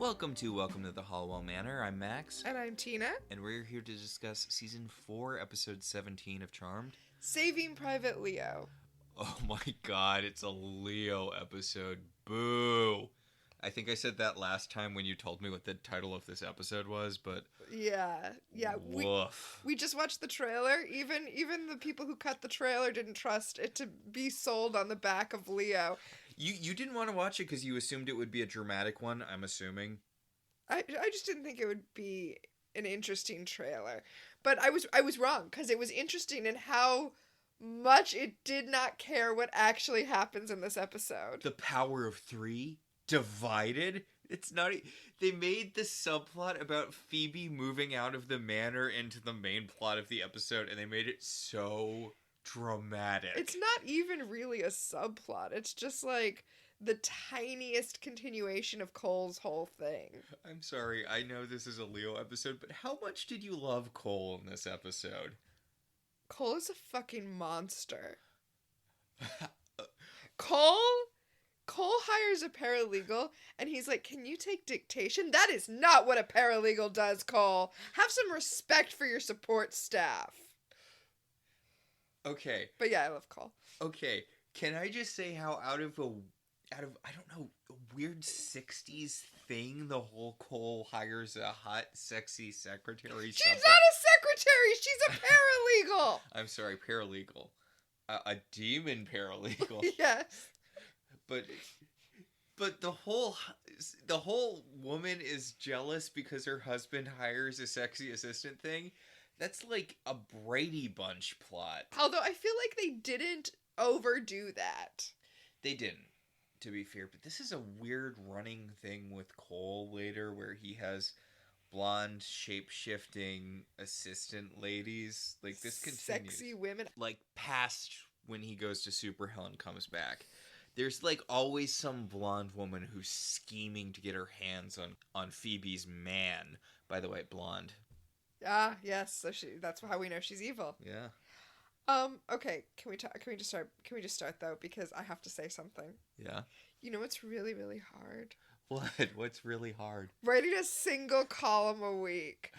Welcome to the Halliwell Manor. I'm Max. And I'm Tina. And we're here to discuss Season 4, Episode 17 of Charmed. Saving Private Leo. Oh my god, it's a Leo episode. Boo! I think I said that last time when you told me what the title of this episode was, but... Yeah. Woof. We just watched the trailer. Even the people who cut the trailer didn't trust it to be sold on the back of Leo. You didn't want to watch it because you assumed it would be a dramatic one, I'm assuming. I just didn't think it would be an interesting trailer. But I was wrong, because it was interesting in how much it did not care what actually happens in this episode. The power of three? Divided? It's not... They made the subplot about Phoebe moving out of the manor into the main plot of the episode, and they made it so dramatic. It's not even really a subplot. It's just like the tiniest continuation of Cole's whole thing. I'm sorry, I know this is a Leo episode, but how much did you love Cole in this episode? Cole is a fucking monster. Cole hires a paralegal, and he's like, "Can you take dictation?" That is not what a paralegal does, Cole. Have some respect for your support staff. Okay. But yeah, I love Cole. Okay, can I just say how out of I don't know, a weird 60s thing, the whole Cole hires a hot, sexy secretary. She's not a secretary! She's a paralegal! I'm sorry, paralegal. A demon paralegal. Yes. But the whole woman is jealous because her husband hires a sexy assistant thing. That's like a Brady Bunch plot. Although I feel like they didn't overdo that. They didn't, to be fair. But this is a weird running thing with Cole later where he has blonde, shape-shifting assistant ladies. Like, this continues. Sexy women. Like, past when he goes to Super Hell and comes back. There's, like, always some blonde woman who's scheming to get her hands on Phoebe's man. By the way, blonde. Ah, yes. So that's how we know she's evil. Yeah. Okay. Can we just start though, because I have to say something. Yeah. You know what's really, really hard? What? What's really hard? Writing a single column a week.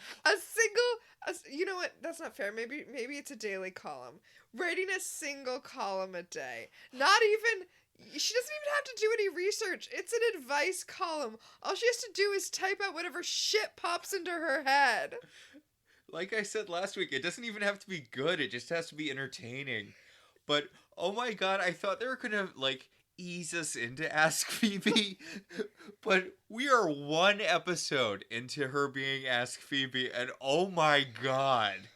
You know what? That's not fair. Maybe it's a daily column. Writing a single column a day. Not even... She doesn't even have to do any research. It's an advice column. All she has to do is type out whatever shit pops into her head. Like I said last week, it doesn't even have to be good. It just has to be entertaining. But, oh my god, I thought they were going to, like, ease us into Ask Phoebe. But we are one episode into her being Ask Phoebe, and oh my god.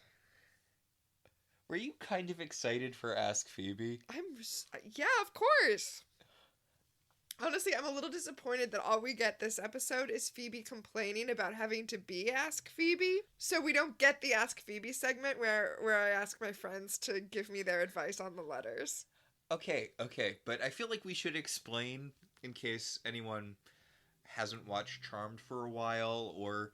Were you kind of excited for Ask Phoebe? Yeah, of course. Honestly, I'm a little disappointed that all we get this episode is Phoebe complaining about having to be Ask Phoebe. So we don't get the Ask Phoebe segment where I ask my friends to give me their advice on the letters. Okay, but I feel like we should explain in case anyone hasn't watched Charmed for a while or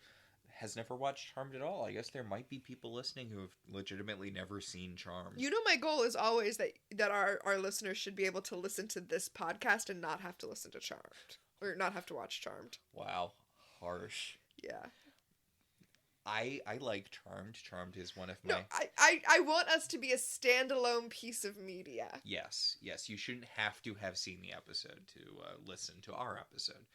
has never watched Charmed at all. I guess there might be people listening who have legitimately never seen Charmed. You know, my goal is always that our listeners should be able to listen to this podcast and not have to listen to Charmed. Or not have to watch Charmed. Wow. Harsh. Yeah. I like Charmed. Charmed is one of my... No, I want us to be a standalone piece of media. Yes. You shouldn't have to have seen the episode to listen to our episode.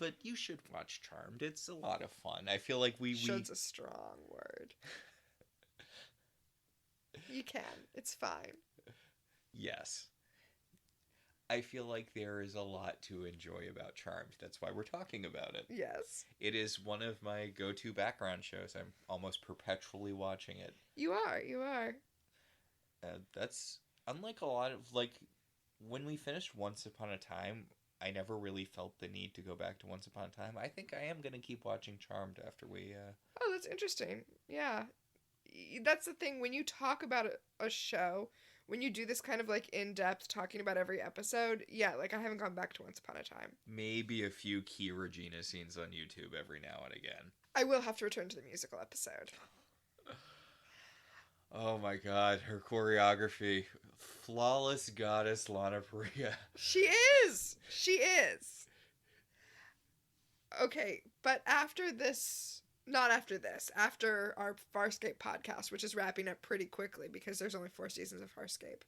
But you should watch Charmed. It's a lot of fun. I feel like Should's a strong word. You can. It's fine. Yes. I feel like there is a lot to enjoy about Charmed. That's why we're talking about it. Yes. It is one of my go-to background shows. I'm almost perpetually watching it. You are. That's unlike a lot of, like, when we finished Once Upon a Time, I never really felt the need to go back to Once Upon a Time. I think I am going to keep watching Charmed after we... Oh, that's interesting. Yeah. That's the thing. When you talk about a show, when you do this kind of, like, in-depth talking about every episode, yeah, like, I haven't gone back to Once Upon a Time. Maybe a few key Regina scenes on YouTube every now and again. I will have to return to the musical episode. Oh my god, her choreography. Flawless goddess Lana Parrilla. She is! Okay, but after this, not after this, after our Farscape podcast, which is wrapping up pretty quickly because there's only 4 seasons of Farscape.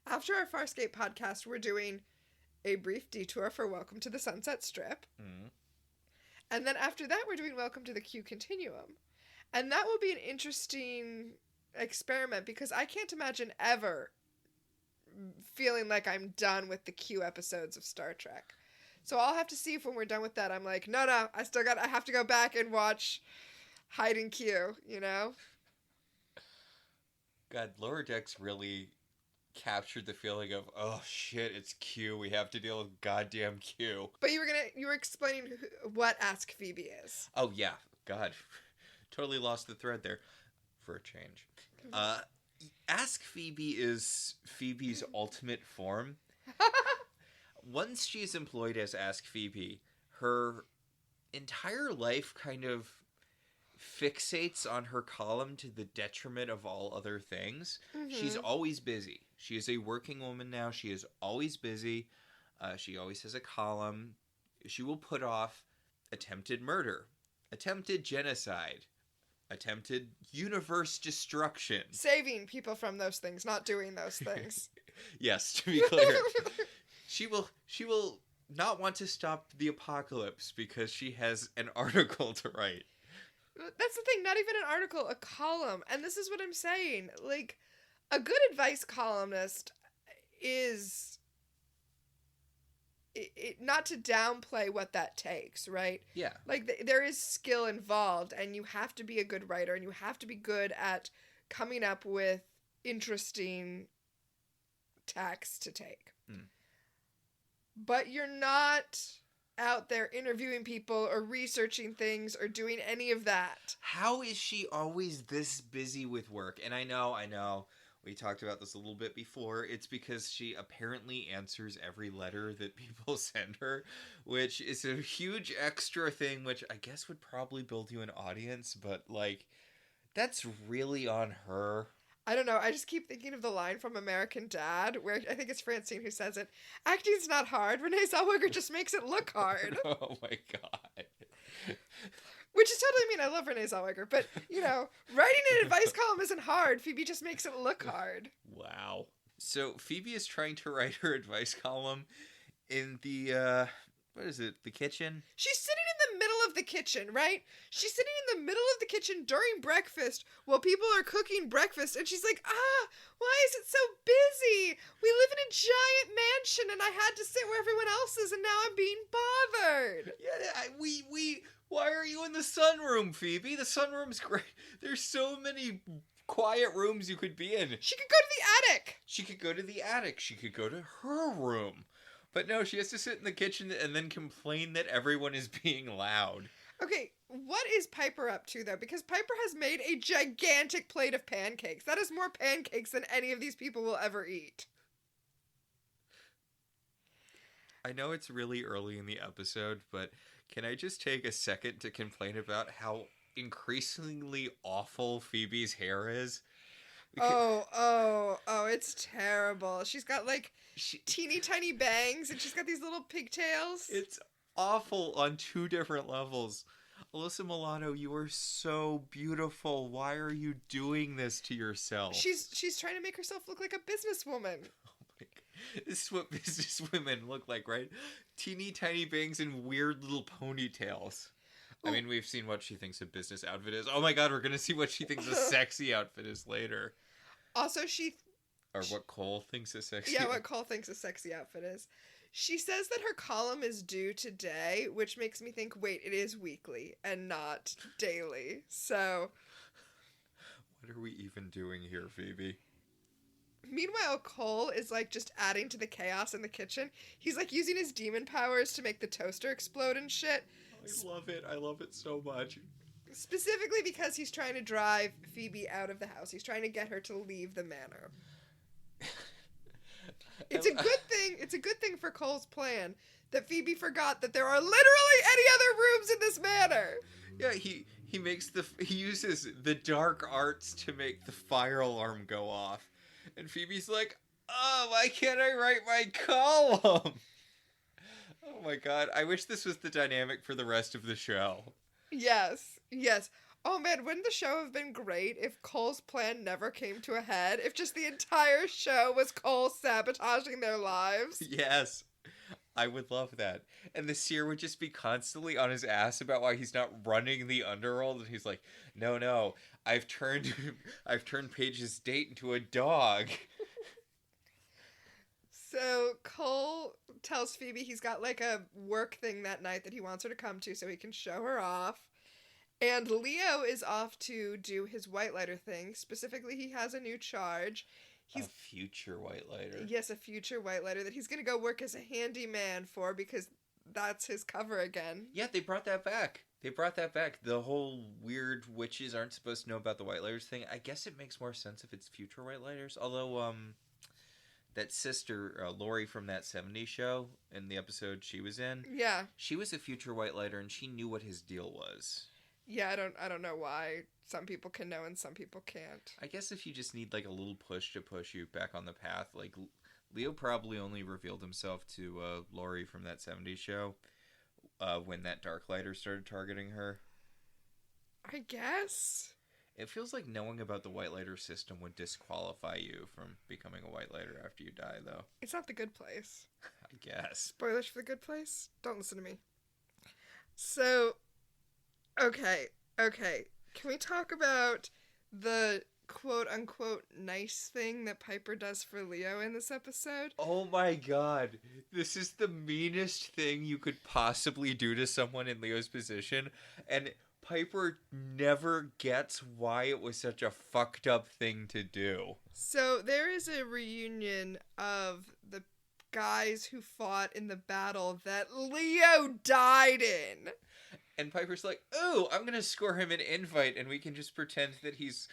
After our Farscape podcast, we're doing a brief detour for Welcome to the Sunset Strip. Mm. And then after that, we're doing Welcome to the Q Continuum. And that will be an interesting experiment because I can't imagine ever feeling like I'm done with the Q episodes of Star Trek. So I'll have to see if when we're done with that, I'm like, no, I have to go back and watch Hide and Q, you know? God, Lower Decks really captured the feeling of, oh shit, it's Q. We have to deal with goddamn Q. But you were explaining what Ask Phoebe is. Oh yeah, God, totally lost the thread there for a change. Ask Phoebe is Phoebe's ultimate form. Once she's employed as Ask Phoebe, her entire life kind of fixates on her column to the detriment of all other things. Mm-hmm. She's always busy. She is a working woman now. She is always busy. She always has a column. She will put off attempted murder, attempted genocide, attempted universe destruction. Saving people from those things, not doing those things. Yes, to be clear. She will not want to stop the apocalypse because she has an article to write. That's the thing, not even an article, a column. And this is what I'm saying. Like, a good advice columnist is not to downplay what that takes, right? Yeah. Like, there is skill involved, and you have to be a good writer, and you have to be good at coming up with interesting tacks to take. Hmm. But you're not out there interviewing people or researching things or doing any of that. How is she always this busy with work? And I know, we talked about this a little bit before. It's because she apparently answers every letter that people send her, which is a huge extra thing, which I guess would probably build you an audience, but, like, that's really on her. I don't know. I just keep thinking of the line from American Dad, where I think it's Francine who says it. Acting's not hard. Renee Zellweger just makes it look hard. Oh my God. Which is totally mean. I love Renee Zellweger. But, you know, writing an advice column isn't hard. Phoebe just makes it look hard. Wow. So Phoebe is trying to write her advice column in the, what is it, the kitchen? She's sitting in the middle of the kitchen, right? She's sitting in the middle of the kitchen during breakfast while people are cooking breakfast, and she's like, why is it so busy? We live in a giant mansion, and I had to sit where everyone else is, and now I'm being bothered. Yeah, why are you in the sunroom, Phoebe? The sunroom's great. There's so many quiet rooms you could be in. She could go to the attic. She could go to the attic. She could go to her room. But no, she has to sit in the kitchen and then complain that everyone is being loud. Okay, what is Piper up to, though? Because Piper has made a gigantic plate of pancakes. That is more pancakes than any of these people will ever eat. I know it's really early in the episode, but can I just take a second to complain about how increasingly awful Phoebe's hair is? Oh, it's terrible. She's got, like, teeny tiny bangs, and she's got these little pigtails. It's awful on 2 different levels. Alyssa Milano, you are so beautiful. Why are you doing this to yourself? She's trying to make herself look like a businesswoman. Oh my God. This is what businesswomen look like, right? Teeny tiny bangs and weird little ponytails. I mean, we've seen what she thinks a business outfit is. Oh my God, we're going to see what she thinks a sexy outfit is later. Also, Or what Cole thinks a sexy Yeah, what Cole thinks a sexy outfit is. She says that her column is due today, which makes me think, wait, it is weekly and not daily. So... What are we even doing here, Phoebe? Meanwhile, Cole is, like, just adding to the chaos in the kitchen. He's, like, using his demon powers to make the toaster explode and shit. I love it. I love it so much. Specifically because he's trying to drive Phoebe out of the house. He's trying to get her to leave the manor. It's a good thing for Cole's plan that Phoebe forgot that there are literally any other rooms in this manor. Yeah, he uses the dark arts to make the fire alarm go off. And Phoebe's like, "Oh, why can't I write my column?" Oh my god, I wish this was the dynamic for the rest of the show. Yes, yes. Oh man, wouldn't the show have been great if Cole's plan never came to a head? If just the entire show was Cole sabotaging their lives? Yes, I would love that. And the seer would just be constantly on his ass about why he's not running the underworld, and he's like, "No, no, I've turned, I've turned Paige's date into a dog." So Cole tells Phoebe he's got like a work thing that night that he wants her to come to so he can show her off. And Leo is off to do his white lighter thing. Specifically, he has a new charge. A future white lighter. Yes, a future white lighter that he's going to go work as a handyman for because that's his cover again. Yeah, they brought that back. They brought that back. The whole weird witches aren't supposed to know about the white lighters thing. I guess it makes more sense if it's future white lighters. Although, that sister, Lori from that 70s show, in the episode she was in, Yeah. she was a future white lighter and she knew what his deal was. Yeah, I don't know why some people can know and some people can't. I guess if you just need like a little push to push you back on the path, like Leo probably only revealed himself to Lori from that 70s show when that dark lighter started targeting her. I guess. It feels like knowing about the white lighter system would disqualify you from becoming a white lighter after you die, though. It's not The Good Place. I guess. Spoilers for The Good Place? Don't listen to me. So, okay. Can we talk about the quote-unquote nice thing that Piper does for Leo in this episode? Oh my god. This is the meanest thing you could possibly do to someone in Leo's position, and Piper never gets why it was such a fucked up thing to do. So, there is a reunion of the guys who fought in the battle that Leo died in. And Piper's like, "Ooh, I'm gonna score him an invite and we can just pretend that he's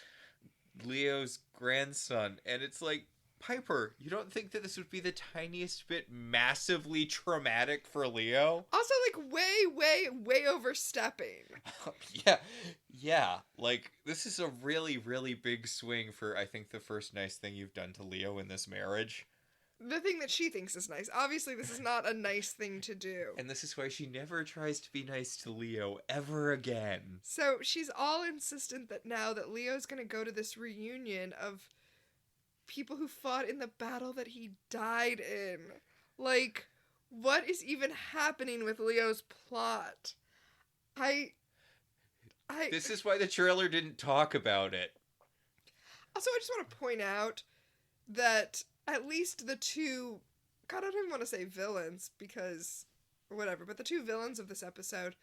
Leo's grandson." And it's like, Piper, you don't think that this would be the tiniest bit massively traumatic for Leo? Also, like, way overstepping. Yeah. Like, this is a really, really big swing for, I think, the first nice thing you've done to Leo in this marriage. The thing that she thinks is nice. Obviously, this is not a nice thing to do. And this is why she never tries to be nice to Leo ever again. So she's all insistent that now that Leo's gonna go to this reunion of people who fought in the battle that he died in. Like, what is even happening with Leo's plot? This is why the trailer didn't talk about it. Also, I just want to point out that at least the two, God, I don't even want to say villains because whatever, but the two villains of this episode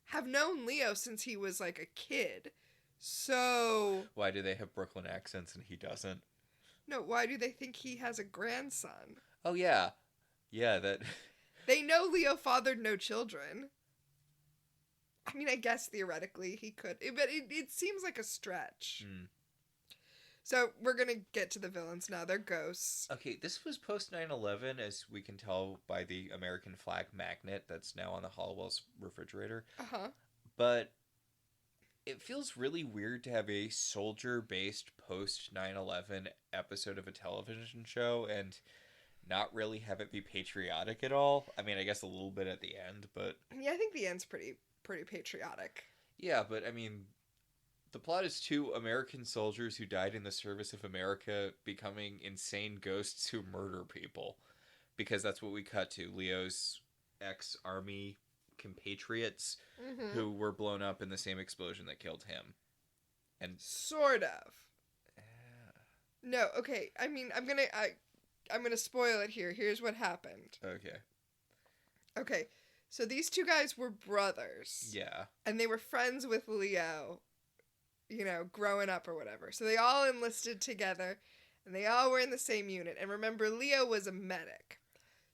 have known Leo since he was like a kid. So Why do they have Brooklyn accents and he doesn't? no, why do they think he has a grandson? Oh, yeah. Yeah, that... They know Leo fathered no children. I mean, I guess theoretically he could, but it seems like a stretch. So we're going to get to the villains now. They're ghosts. Okay, this was post 9/11, as we can tell by the American flag magnet that's now on the Halliwell's refrigerator. Uh-huh. But it feels really weird to have a soldier-based post 9/11 episode of a television show and not really have it be patriotic at all. I mean, I guess a little bit at the end, but... Yeah, I think the end's pretty patriotic. Yeah, but I mean, the plot is two American soldiers who died in the service of America becoming insane ghosts who murder people. Because that's what we cut to. Leo's ex-army compatriots who were blown up in the same explosion that killed him. And sort of. No, okay. I mean, I'm gonna spoil it here. Here's what happened. Okay. So these two guys were brothers. Yeah. And they were friends with Leo, you know, growing up or whatever. So they all enlisted together, and they all were in the same unit. And remember, Leo was a medic.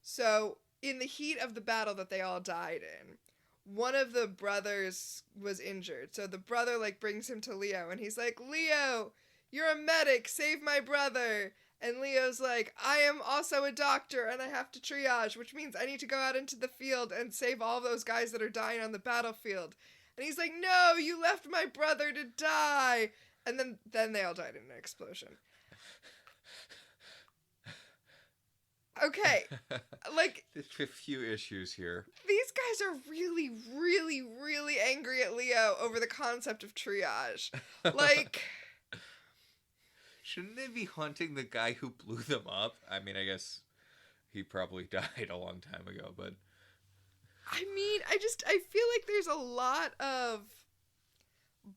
So in the heat of the battle that they all died in, one of the brothers was injured. So the brother, like, brings him to Leo, and he's like, "Leo, you're a medic, save my brother." And Leo's like, "I am also a doctor and I have to triage, which means I need to go out into the field and save all those guys that are dying on the battlefield." And he's like, "No, you left my brother to die." And then they all died in an explosion. Okay, like, There's a few issues here. these guys are really, really, really angry at Leo over the concept of triage. Like, Shouldn't they be hunting the guy who blew them up? I mean, I guess he probably died a long time ago, but I mean, I feel like there's a lot of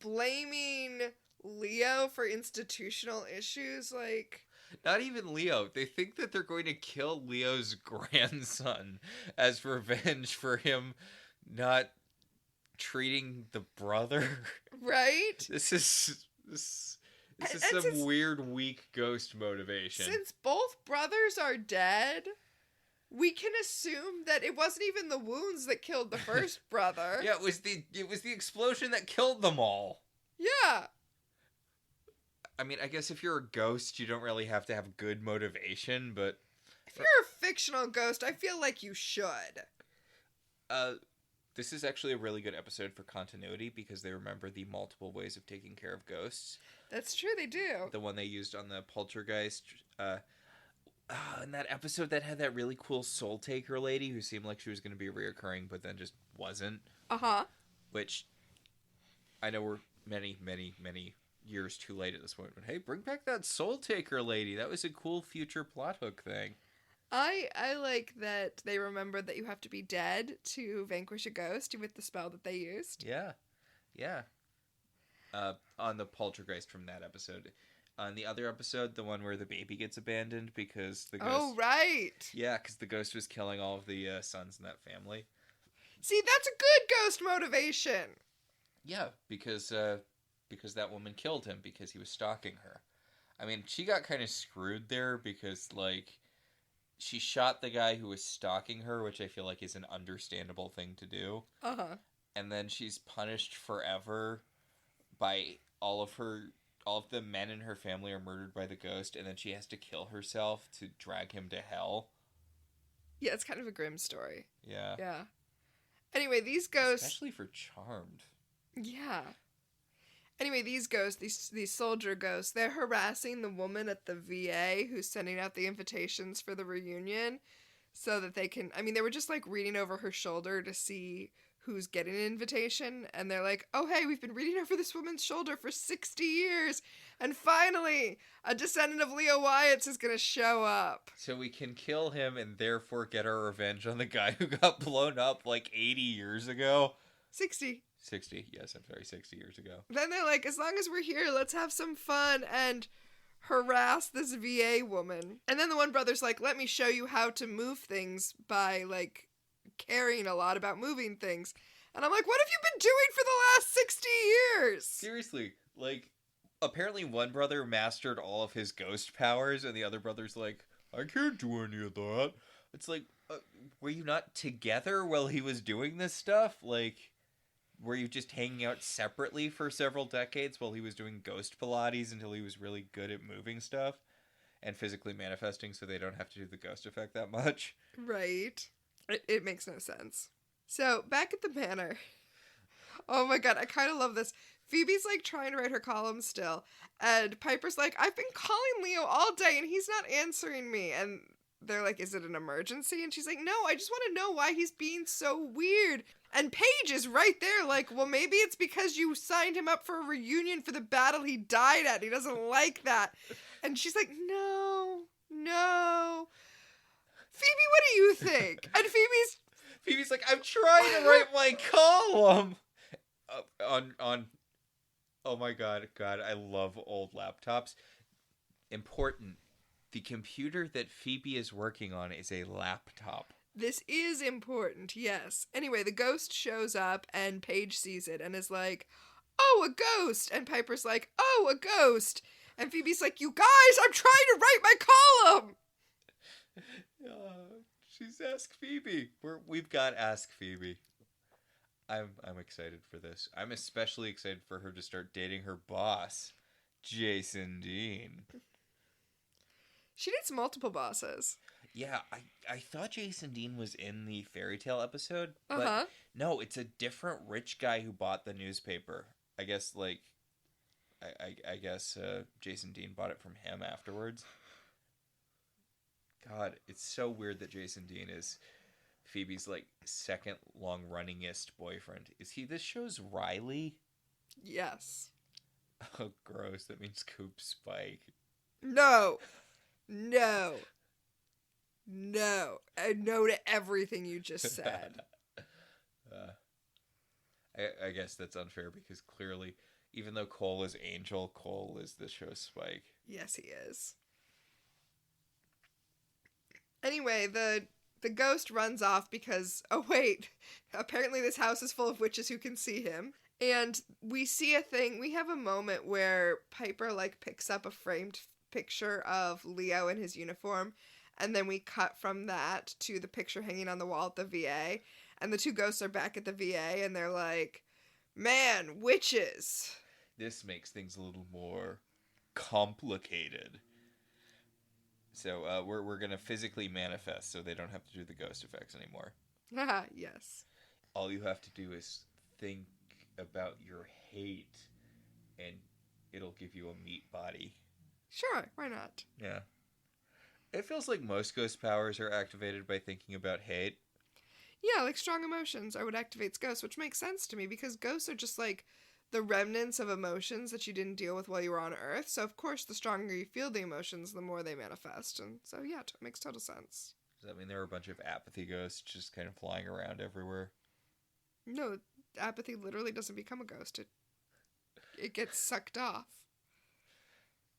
blaming Leo for institutional issues. Like, not even Leo. They think that they're going to kill Leo's grandson as revenge for him not treating the brother. right? This And is some since, weird, weak ghost motivation. since both brothers are dead, we can assume that it wasn't even the wounds that killed the first brother. Yeah, it was the explosion that killed them all. Yeah. I mean, I guess if you're a ghost, you don't really have to have good motivation, but If you're a fictional ghost, I feel like you should. this is actually a really good episode for continuity because they remember the multiple ways of taking care of ghosts. That's true, they do. The one they used on the poltergeist, in that episode that had that really cool soul taker lady who seemed like she was going to be reoccurring, but then just wasn't. Uh-huh. Which I know we're many, many, many years too late at this point, but hey, bring back that soul taker lady. That was a cool future plot hook thing. I like that they remember that you have to be dead to vanquish a ghost with the spell that they used. Yeah. On the poltergeist from that episode. On the other episode, the one where the baby gets abandoned because the ghost... Oh, right. Yeah, because the ghost was killing all of the sons in that family. See, that's a good ghost motivation. Yeah, because that woman killed him because he was stalking her. I mean, she got kind of screwed there because, like, she shot the guy who was stalking her, which I feel like is an understandable thing to do. Uh-huh. And then she's punished forever by all of the men in her family are murdered by the ghost, and then she has to kill herself to drag him to hell. Yeah, it's kind of a grim story. Yeah. Yeah. Anyway, these ghosts... Especially for Charmed. Yeah. Anyway, these ghosts, these soldier ghosts, they're harassing the woman at the VA who's sending out the invitations for the reunion so that they can... I mean, they were just, like, reading over her shoulder to see who's getting an invitation, and they're like, oh, hey, we've been reading over this woman's shoulder for 60 years, and finally, a descendant of Leo Wyatt's is gonna show up. So we can kill him and therefore get our revenge on the guy who got blown up like 80 years ago. 60. 60, yes, I'm sorry, 60 years ago. Then they're like, as long as we're here, let's have some fun and harass this VA woman. And then the one brother's like, let me show you how to move things by, like, caring a lot about moving things. And I'm like, what have you been doing for the last 60 years? Seriously, like, apparently one brother mastered all of his ghost powers, and the other brother's like, I can't do any of that. It's like, were you not together while he was doing this stuff? Like, were you just hanging out separately for several decades while he was doing ghost Pilates until he was really good at moving stuff and physically manifesting so they don't have to do the ghost effect that much? Right. It makes no sense. So, back at the manor. Oh my god, I kind of love this. Phoebe's, like, trying to write her column still. And Piper's like, I've been calling Leo all day and he's not answering me. And they're like, is it an emergency? And she's like, no, I just want to know why he's being so weird. And Paige is right there like, well, maybe it's because you signed him up for a reunion for the battle he died at. He doesn't like that. And she's like, no. Phoebe, what do you think? And Phoebe's like, I'm trying to write my column on. Oh my god, I love old laptops. Important. The computer that Phoebe is working on is a laptop. This is important, yes. Anyway, the ghost shows up and Paige sees it and is like, oh, a ghost. And Piper's like, oh, a ghost. And Phoebe's like, you guys, I'm trying to write my column. She's Ask Phoebe. We've got Ask Phoebe. I'm excited for this. I'm especially excited for her to start dating her boss, Jason Dean. She dates multiple bosses. Yeah, I thought Jason Dean was in the fairy tale episode, but no, it's a different rich guy who bought the newspaper. I guess, like, I guess Jason Dean bought it from him afterwards. God, it's so weird that Jason Dean is Phoebe's like second long runningest boyfriend. Is he this show's Riley? Yes. Oh, gross. That means Coop Spike. No. No. No. No to everything you just said. I guess that's unfair because clearly, even though Cole is Angel, Cole is the show's Spike. Yes, he is. Anyway, the ghost runs off because, oh wait, apparently this house is full of witches who can see him. And we have a moment where Piper like picks up a framed picture of Leo in his uniform, and then we cut from that to the picture hanging on the wall at the VA, and the two ghosts are back at the VA, and they're like, man, witches. This makes things a little more complicated. So we're going to physically manifest so they don't have to do the ghost effects anymore. Yes. All you have to do is think about your hate, and it'll give you a meat body. Sure, why not? Yeah. It feels like most ghost powers are activated by thinking about hate. Yeah, like strong emotions are what activates ghosts, which makes sense to me because ghosts are just like the remnants of emotions that you didn't deal with while you were on Earth. So, of course, the stronger you feel the emotions, the more they manifest. And so, yeah, it makes total sense. Does that mean there are a bunch of apathy ghosts just kind of flying around everywhere? No, apathy literally doesn't become a ghost. It gets sucked off.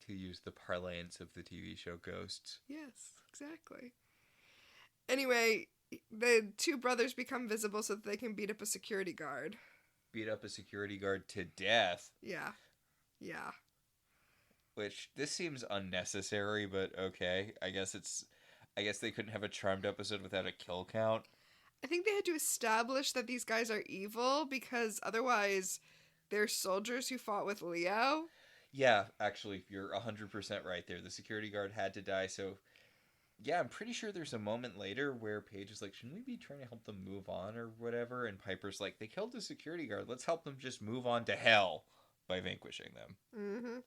To use the parlance of the TV show Ghosts. Yes, exactly. Anyway, the two brothers become visible so that they can beat up a security guard. Beat up a security guard to death. Yeah. Yeah. Which, this seems unnecessary, but okay. I guess they couldn't have a Charmed episode without a kill count. I think they had to establish that these guys are evil because otherwise they're soldiers who fought with Leo. Yeah, actually, you're 100% right there. The security guard had to die, so... Yeah, I'm pretty sure there's a moment later where Paige is like, shouldn't we be trying to help them move on or whatever? And Piper's like, they killed the security guard. Let's help them just move on to hell by vanquishing them. Mm-hmm.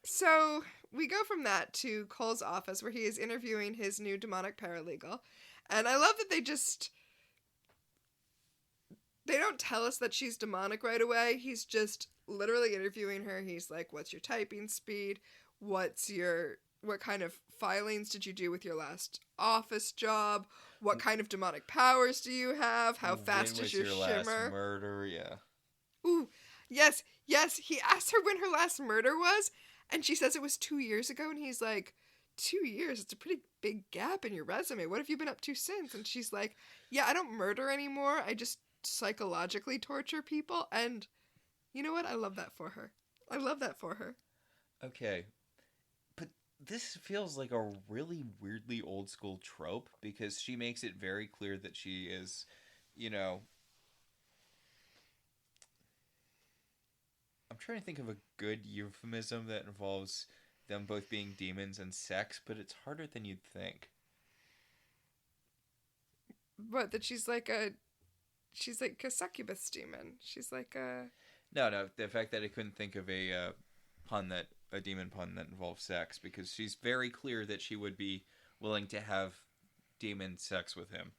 So we go from that to Cole's office where he is interviewing his new demonic paralegal. And I love that they don't tell us that she's demonic right away. He's just literally interviewing her. He's like, what's your typing speed? What kind of filings did you do with your last office job? What kind of demonic powers do you have? How fast is your shimmer? Last murder? Yeah. Ooh, yes. He asked her when her last murder was, and she says it was 2 years ago, and he's like, 2 years? It's a pretty big gap in your resume. What have you been up to since? And she's like, yeah, I don't murder anymore. I just psychologically torture people, and you know what? I love that for her. Okay. This feels like a really weirdly old school trope because she makes it very clear that she is, I'm trying to think of a good euphemism that involves them both being demons and sex, but it's harder than you'd think. What, that she's like a succubus demon. She's like a... No, the fact that I couldn't think of a demon pun that involves sex, because she's very clear that she would be willing to have demon sex with him.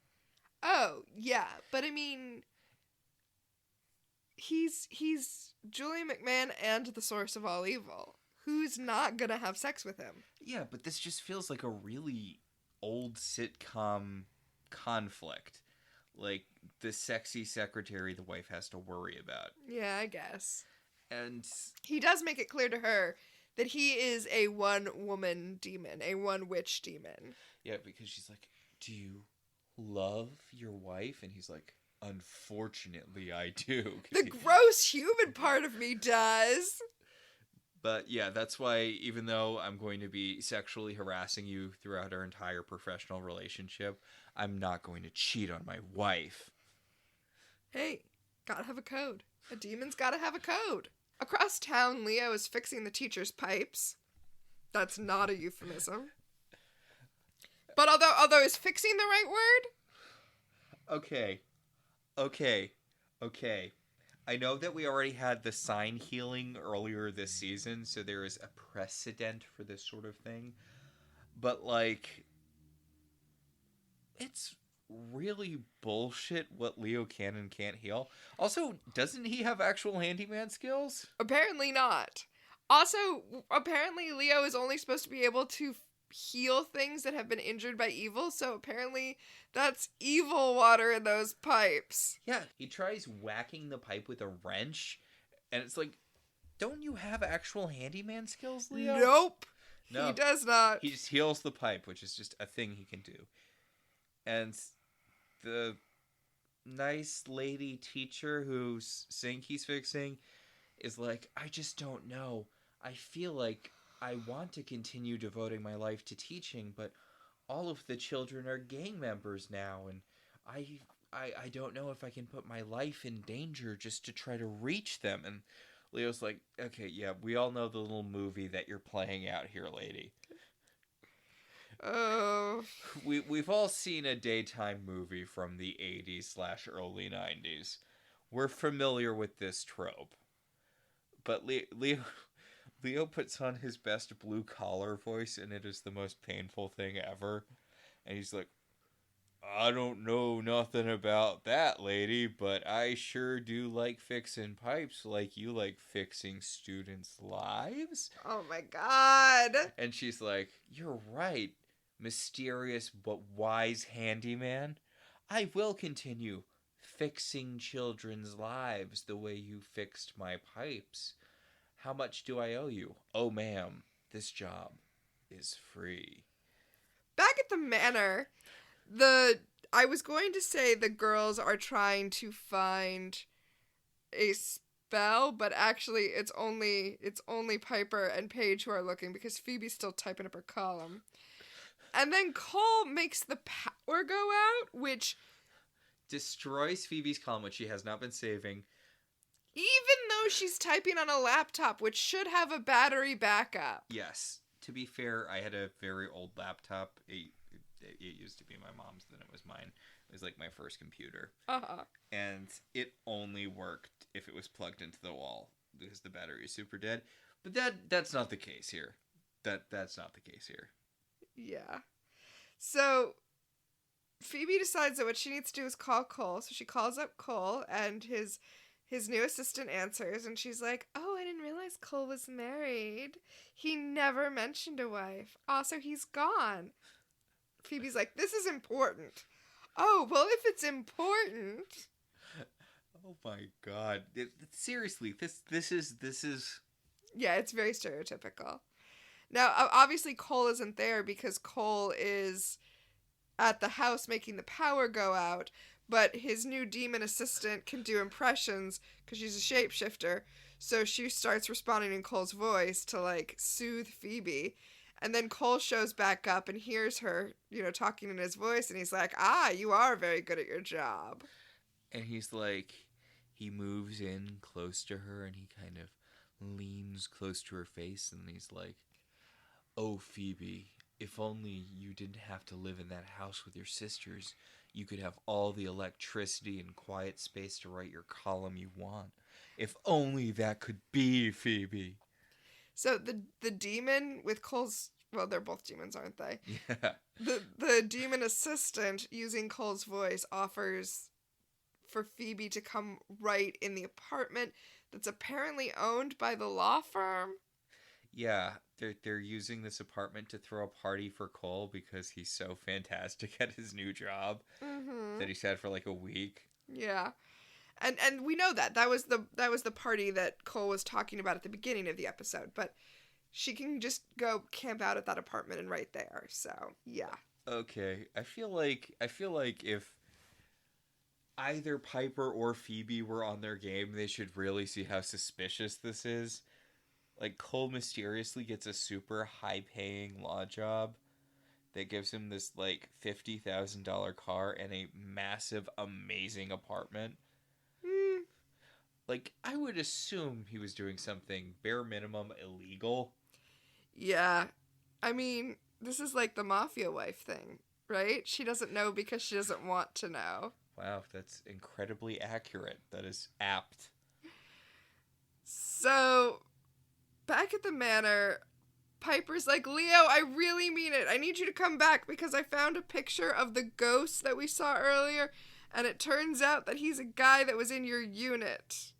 Oh, yeah, but I mean, he's Julian McMahon and the source of all evil. Who's not gonna have sex with him? Yeah, but this just feels like a really old sitcom conflict. Like, the sexy secretary the wife has to worry about. Yeah, I guess. And he does make it clear to her that he is a one-woman demon, a one-witch demon. Yeah, because she's like, do you love your wife? And he's like, unfortunately, I do. The gross human part of me does. But yeah, that's why even though I'm going to be sexually harassing you throughout our entire professional relationship, I'm not going to cheat on my wife. Hey, gotta have a code. A demon's gotta have a code. Across town, Leo is fixing the teacher's pipes. That's not a euphemism. But although is fixing the right word? Okay. I know that we already had the sign healing earlier this season, so there is a precedent for this sort of thing. But, like, it's really bullshit what Leo can and can't heal. Also, doesn't he have actual handyman skills? Apparently not. Also, apparently Leo is only supposed to be able to heal things that have been injured by evil, so apparently that's evil water in those pipes. Yeah, he tries whacking the pipe with a wrench, and it's like, don't you have actual handyman skills, Leo? Nope. No. He does not. He just heals the pipe, which is just a thing he can do. And the nice lady teacher whose sink he's fixing is like, I just don't know. I feel like I want to continue devoting my life to teaching, but all of the children are gang members now, and I don't know if I can put my life in danger just to try to reach them. And Leo's like, okay, yeah, we all know the little movie that you're playing out here, lady. Oh. We've all seen a daytime movie from the 80s/early 90s. We're familiar with this trope. But Leo puts on his best blue-collar voice, and it is the most painful thing ever. And he's like, I don't know nothing about that, lady, but I sure do like fixing pipes like you like fixing students' lives. Oh my god. And she's like, you're right, mysterious but wise handyman. I will continue fixing children's lives the way you fixed my pipes. How much do I owe you? Oh, ma'am, this job is free. Back at the manor, I was going to say the girls are trying to find a spell, but actually it's only Piper and Paige who are looking because Phoebe's still typing up her column. And then Cole makes the power go out, which destroys Phoebe's column, which she has not been saving. Even though she's typing on a laptop, which should have a battery backup. Yes. To be fair, I had a very old laptop. It used to be my mom's, then it was mine. It was like my first computer. Uh-huh. And it only worked if it was plugged into the wall because the battery is super dead. But that's not the case here. That's not the case here. Yeah. So Phoebe decides that what she needs to do is call Cole. So she calls up Cole, and his new assistant answers, and she's like, oh, I didn't realize Cole was married. He never mentioned a wife. Also, he's gone. Phoebe's like, this is important. Oh, well, if it's important. Oh my god. Seriously, this is... Yeah, it's very stereotypical. Now, obviously, Cole isn't there because Cole is at the house making the power go out, but his new demon assistant can do impressions because she's a shapeshifter, so she starts responding in Cole's voice to, like, soothe Phoebe. And then Cole shows back up and hears her, talking in his voice, and he's like, you are very good at your job. And he's like, he moves in close to her, and he kind of leans close to her face, and he's like, oh, Phoebe, if only you didn't have to live in that house with your sisters, you could have all the electricity and quiet space to write your column you want. If only that could be, Phoebe. So the demon with Cole's... Well, they're both demons, aren't they? Yeah. The demon assistant, using Cole's voice, offers for Phoebe to come right in the apartment that's apparently owned by the law firm. Yeah, they're using this apartment to throw a party for Cole because he's so fantastic at his new job that he's had for like a week. Yeah. And we know that was the party that Cole was talking about at the beginning of the episode, but she can just go camp out at that apartment and right there. So, yeah. Okay. I feel like if either Piper or Phoebe were on their game, they should really see how suspicious this is. Like, Cole mysteriously gets a super high-paying law job that gives him this, like, $50,000 car and a massive, amazing apartment. Like, I would assume he was doing something bare minimum illegal. Yeah. I mean, this is like the mafia wife thing, right? She doesn't know because she doesn't want to know. Wow, that's incredibly accurate. That is apt. So, back at the manor, Piper's like, Leo, I really mean it. I need you to come back because I found a picture of the ghost that we saw earlier, and it turns out that he's a guy that was in your unit.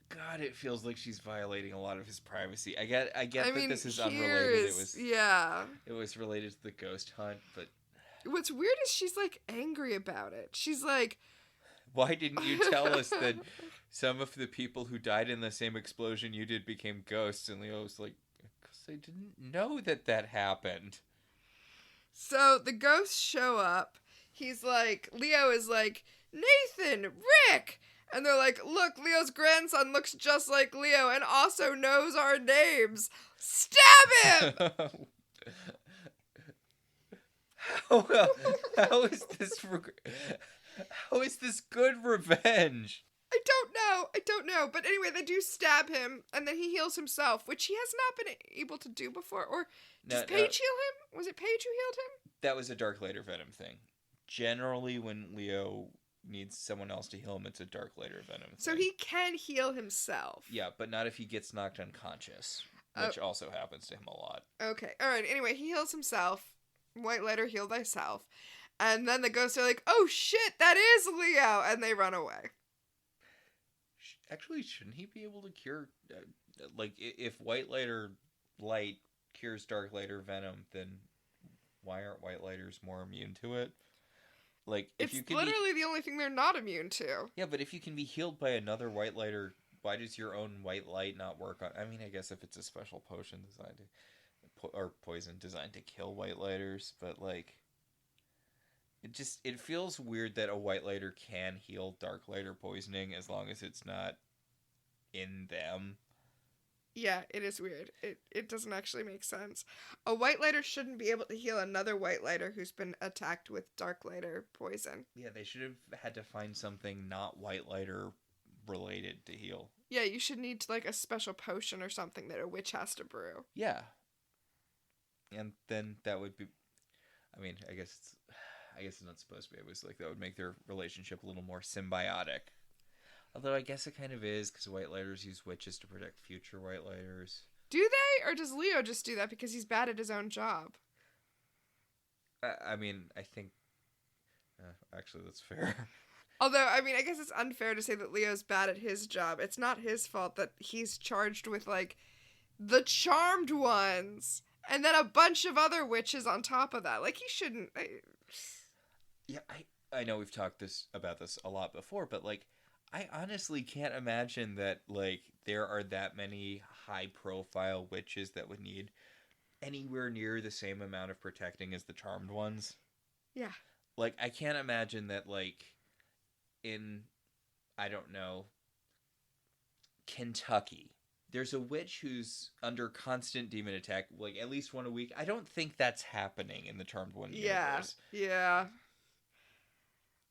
God, it feels like she's violating a lot of his privacy. I get I that mean, this is here unrelated. is- yeah. It was related to the ghost hunt, but What's weird is she's, like, angry about it. She's like... why didn't you tell us that some of the people who died in the same explosion you did became ghosts? And Leo was like, because I didn't know that happened. So the ghosts show up. He's like, Leo is like, Nathan, Rick! And they're like, look, Leo's grandson looks just like Leo and also knows our names. Stab him! how is this how is this good revenge? I don't know. But anyway, they do stab him, and then he heals himself, which he has not been able to do before. Or does Paige heal him? Was it Paige who healed him? That was a Dark Later Venom thing. Generally, when Leo needs someone else to heal him, it's a Dark Later Venom thing. So he can heal himself. Yeah, but not if he gets knocked unconscious, which also happens to him a lot. Okay, alright, anyway, he heals himself. White Lighter, heal thyself. And then the ghosts are like, oh shit, that is Leo! And they run away. Actually, shouldn't he be able to cure... if White Lighter Light cures Dark Lighter Venom, then why aren't White Lighters more immune to it? Like, if you can literally the only thing they're not immune to. Yeah, but if you can be healed by another White Lighter, why does your own White Light not work on... I mean, I guess if it's a special potion designed to... or poison designed to kill White Lighters, but, like... It feels weird that a White Lighter can heal Dark Lighter poisoning as long as it's not in them. Yeah, it is weird. It doesn't actually make sense. A White Lighter shouldn't be able to heal another White Lighter who's been attacked with Dark Lighter poison. Yeah, they should have had to find something not White Lighter related to heal. Yeah, you should need, like, a special potion or something that a witch has to brew. Yeah. And then that would be... I mean, I guess it's not supposed to be. It was like that would make their relationship a little more symbiotic. Although I guess it kind of is, because White Lighters use witches to protect future White Lighters. Do they? Or does Leo just do that because he's bad at his own job? I mean, I think... actually, that's fair. Although, I mean, I guess it's unfair to say that Leo's bad at his job. It's not his fault that he's charged with, like, the Charmed Ones, and then a bunch of other witches on top of that. Like, he shouldn't... Yeah, I know we've talked about this a lot before, but, like, I honestly can't imagine that, like, there are that many high-profile witches that would need anywhere near the same amount of protecting as the Charmed Ones. Yeah. Like, I can't imagine that, like, in, I don't know, Kentucky, there's a witch who's under constant demon attack, like, at least one a week. I don't think that's happening in the Charmed One universe. Yeah.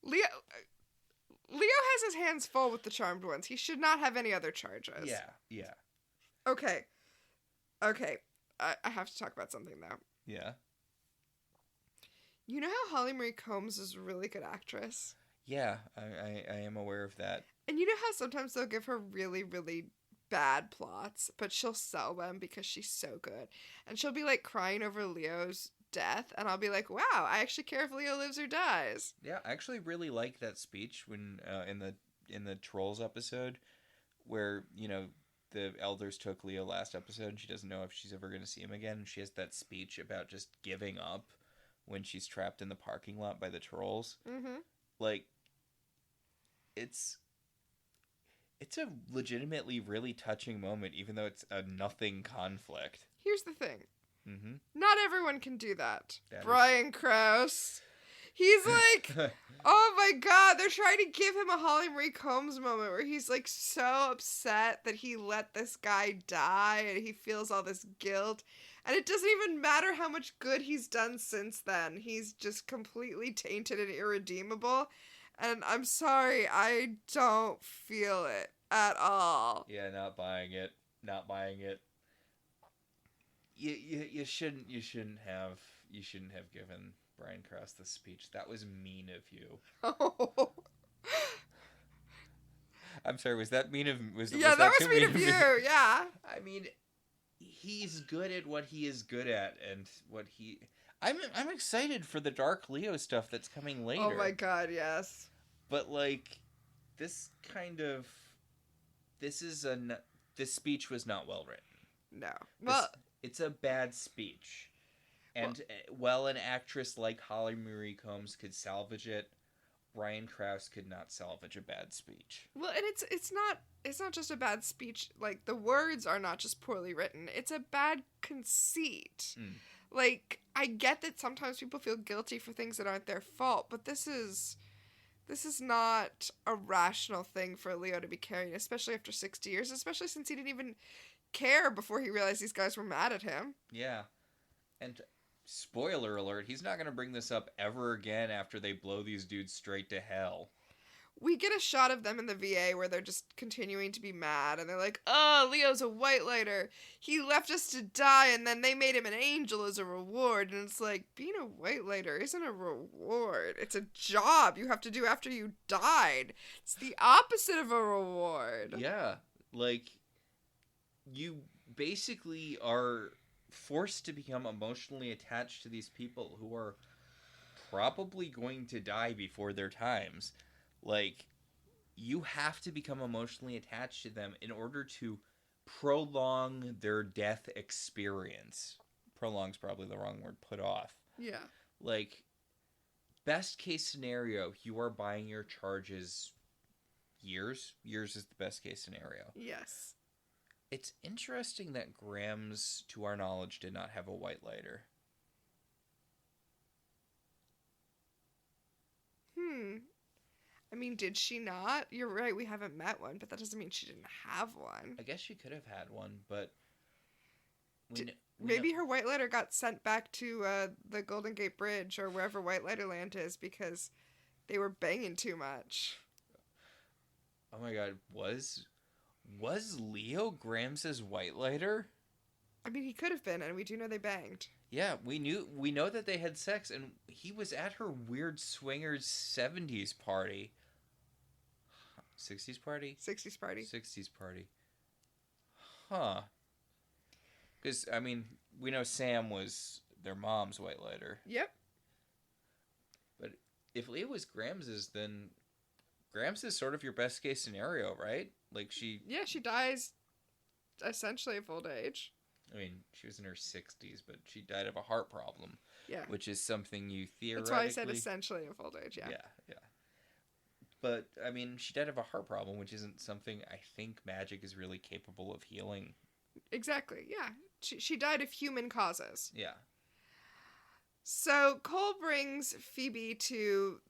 Leo has his hands full with the Charmed Ones. He should not have any other charges. Yeah. Okay. I have to talk about something, though. Yeah. You know how Holly Marie Combs is a really good actress? Yeah, I am aware of that. And you know how sometimes they'll give her really, really bad plots, but she'll sell them because she's so good. And she'll be, like, crying over Leo's death, and I'll be like, wow, I actually care if Leo lives or dies. Yeah, I actually really like that speech when in the Trolls episode where, you know, the elders took Leo last episode and she doesn't know if she's ever going to see him again. She has that speech about just giving up when she's trapped in the parking lot by the trolls. Mm-hmm. Like, it's a legitimately really touching moment, even though it's a nothing conflict. Here's the thing. Mm-hmm. Not everyone can do that. Brian Krause. He's like, oh my god, they're trying to give him a Holly Marie Combs moment where he's like so upset that he let this guy die and he feels all this guilt. And it doesn't even matter how much good he's done since then. He's just completely tainted and irredeemable. And I'm sorry, I don't feel it at all. Yeah, not buying it. You shouldn't have given Brian Krause the speech. That was mean of you. Oh. I'm sorry, was that mean of... Was Yeah, that was too mean of me? you. Yeah. I mean, he's good at what he is good at, and what he... I'm excited for the Dark Leo stuff that's coming later. Oh my god, yes. But, like, this kind of... This speech was not well written. No. Well, it's a bad speech. And while an actress like Holly Marie Combs could salvage it, Ryan Krauss could not salvage a bad speech. well, and it's not just a bad speech. Like, the words are not just poorly written. It's a bad conceit. Like, I get that sometimes people feel guilty for things that aren't their fault, but this is not a rational thing for Leo to be carrying, especially after 60 years, especially since he didn't even care before he realized these guys were mad at him. Yeah. And spoiler alert, he's not going to bring this up ever again after they blow these dudes straight to hell. We get a shot of them in the VA where they're just continuing to be mad, and they're like, oh, Leo's a white lighter. He left us to die, and then they made him an angel as a reward. And it's like, being a white lighter isn't a reward. It's a job you have to do after you died. It's the opposite of a reward. Yeah. Like, you basically are forced to become emotionally attached to these people who are probably going to die before their times. Like, you have to become emotionally attached to them in order to prolong their death experience. Prolong's probably the wrong word. Put off. Yeah. Like, best case scenario, you are buying your charges years. Years is the best case scenario. Yes. It's interesting that Grams, to our knowledge, did not have a white lighter. I mean, did she not? You're right, we haven't met one, but that doesn't mean she didn't have one. I guess she could have had one, but... Maybe her white lighter got sent back to the Golden Gate Bridge or wherever White Lighter Land is because they were banging too much. Oh my god, was Leo Grams's white lighter? I mean, he could have been, and we do know they banged. Yeah, we know that they had sex, and he was at her weird swingers 70s party. 60s party? 60s party. 60s party. Huh. Because, I mean, we know Sam was their mom's white lighter. Yep. But if Leo was Grams's, then Grams is sort of your best case scenario, right? Like, she... Yeah, she dies essentially of old age. I mean, she was in her 60s, but she died of a heart problem. Yeah. Which is something you theoretically... That's why I said essentially of old age, yeah. Yeah. But, I mean, she died of a heart problem, which isn't something I think magic is really capable of healing. Exactly, yeah. She died of human causes. Yeah. So Cole brings Phoebe to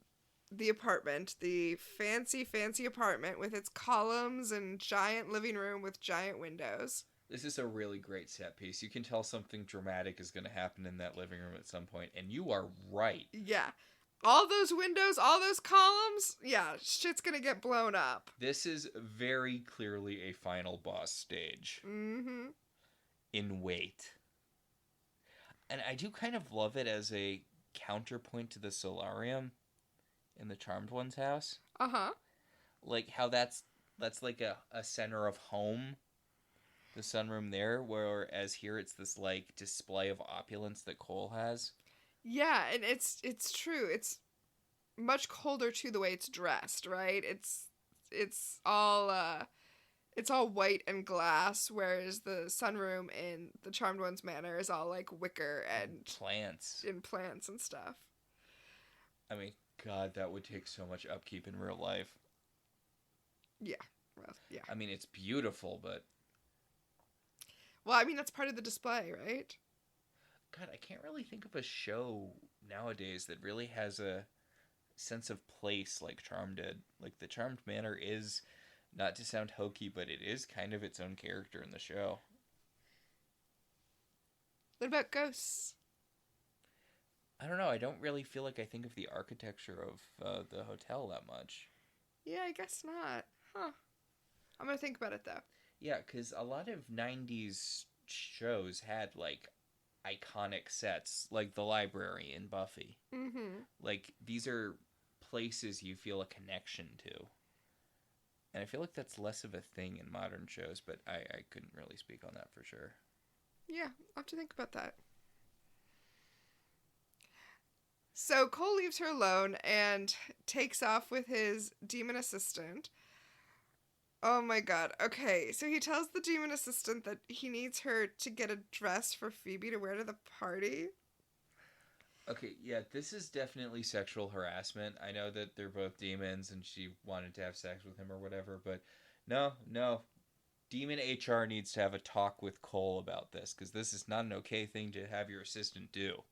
the apartment, the fancy, fancy apartment with its columns and giant living room with giant windows. This is a really great set piece. You can tell something dramatic is going to happen in that living room at some point, and you are right. Yeah. All those windows, all those columns, yeah, shit's going to get blown up. This is very clearly a final boss stage. Mm-hmm. In weight. And I do kind of love it as a counterpoint to the solarium in the Charmed One's house. Uh-huh. Like how that's like a center of home. The sunroom there, whereas here it's this like display of opulence that Cole has. Yeah, and it's true. It's much colder too the way it's dressed, right? It's all white and glass, whereas the sunroom in the Charmed One's Manor is all like wicker and plants and stuff. I mean, God, that would take so much upkeep in real life. Yeah. Well, yeah. I mean, it's beautiful, but... Well, I mean, that's part of the display, right? God, I can't really think of a show nowadays that really has a sense of place like Charmed did. Like, the Charmed Manor is, not to sound hokey, but it is kind of its own character in the show. What about ghosts? I don't know. I don't really feel like I think of the architecture of the hotel that much. Yeah, I guess not. Huh. I'm going to think about it, though. Yeah, because a lot of 90s shows had, like, iconic sets, like the library in Buffy. Mm-hmm. Like, these are places you feel a connection to. And I feel like that's less of a thing in modern shows, but I couldn't really speak on that for sure. Yeah, I'll have to think about that. So Cole leaves her alone and takes off with his demon assistant. Oh my god. Okay, so he tells the demon assistant that he needs her to get a dress for Phoebe to wear to the party. Okay, yeah, this is definitely sexual harassment. I know that they're both demons and she wanted to have sex with him or whatever, but no. Demon HR needs to have a talk with Cole about this, because this is not an okay thing to have your assistant do.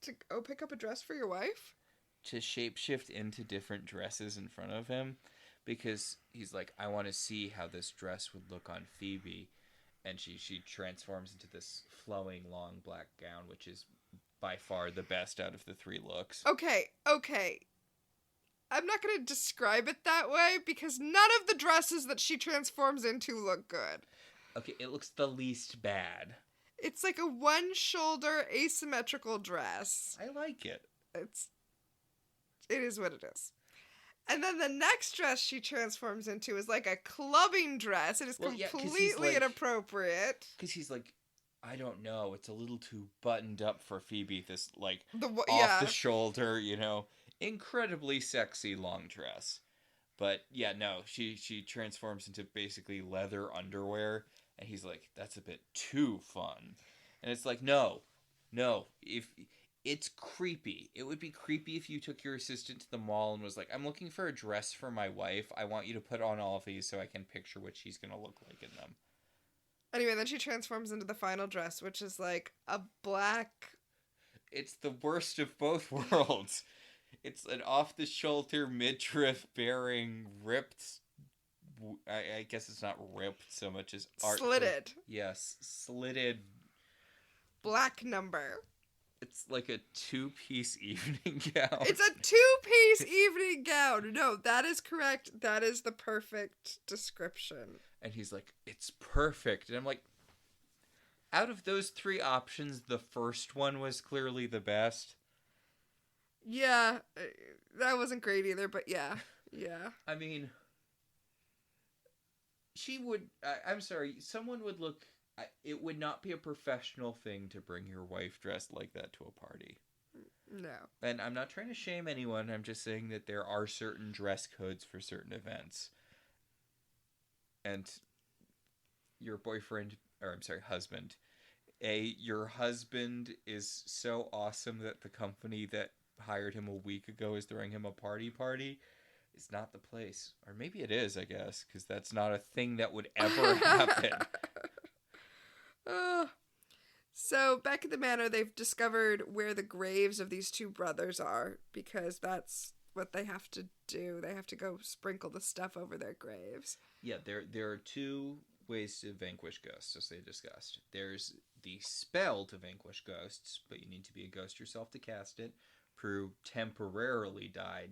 To go pick up a dress for your wife? To shapeshift into different dresses in front of him, because he's like, I want to see how this dress would look on Phoebe. And she transforms into this flowing long black gown, which is by far the best out of the three looks. Okay. I'm not going to describe it that way because none of the dresses that she transforms into look good. Okay, it looks the least bad. It's like a one-shoulder asymmetrical dress. I like it. It is what it is. And then the next dress she transforms into is like a clubbing dress. It is completely inappropriate. Because he's like, I don't know, it's a little too buttoned up for Phoebe. This, like, off the shoulder, incredibly sexy long dress. But, yeah, no, she transforms into basically leather underwear. And he's like, that's a bit too fun. And it's like, no. If it's creepy. It would be creepy if you took your assistant to the mall and was like, I'm looking for a dress for my wife. I want you to put on all of these so I can picture what she's going to look like in them. Anyway, then she transforms into the final dress, which is like a black... It's the worst of both worlds. It's an off-the-shoulder, midriff-bearing, ripped... I guess it's not ripped so much as... Slitted. Yes, slitted... Black number. It's like a two-piece evening gown. It's a two-piece evening gown. No, that is correct. That is the perfect description. And he's like, it's perfect. And I'm like, out of those three options, the first one was clearly the best. Yeah, that wasn't great either, but yeah. I mean, she would... I'm sorry, someone would look... It would not be a professional thing to bring your wife dressed like that to a party. No. And I'm not trying to shame anyone. I'm just saying that there are certain dress codes for certain events. And your husband. Your husband is so awesome that the company that hired him a week ago is throwing him a party. It's not the place. Or maybe it is, I guess, because that's not a thing that would ever happen. So back at the manor, they've discovered where the graves of these two brothers are, because that's what they have to do. They have to go sprinkle the stuff over their graves. Yeah, there are two ways to vanquish ghosts, as they discussed. There's the spell to vanquish ghosts, but you need to be a ghost yourself to cast it. Prue temporarily died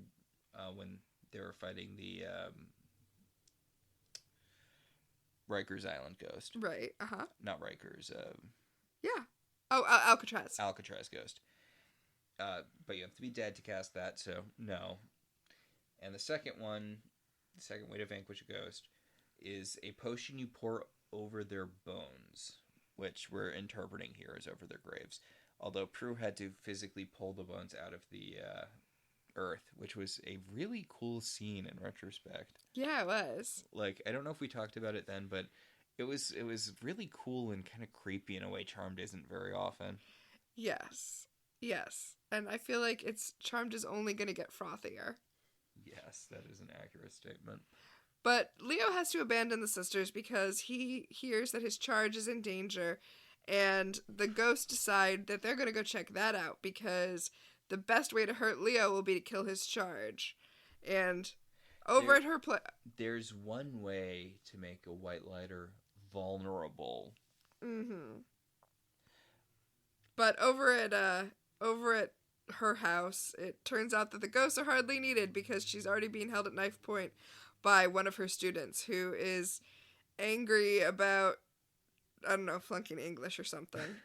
when they were fighting the Rikers Island ghost. Right, Not Rikers. Yeah. Oh, Alcatraz. Alcatraz ghost. But you have to be dead to cast that, so no. And the second way to vanquish a ghost, is a potion you pour over their bones, which we're interpreting here as over their graves. Although Prue had to physically pull the bones out of the earth, which was a really cool scene in retrospect. Yeah, it was. Like, I don't know if we talked about it then, but it was really cool and kind of creepy in a way Charmed isn't very often. Yes. And I feel like Charmed is only going to get frothier. Yes, that is an accurate statement. But Leo has to abandon the sisters because he hears that his charge is in danger, and the ghosts decide that they're going to go check that out because the best way to hurt Leo will be to kill his charge. And at her place... There's one way to make a white lighter vulnerable. Mm-hmm. But over at her house, it turns out that the ghosts are hardly needed because she's already being held at knife point by one of her students who is angry about, I don't know, flunking English or something.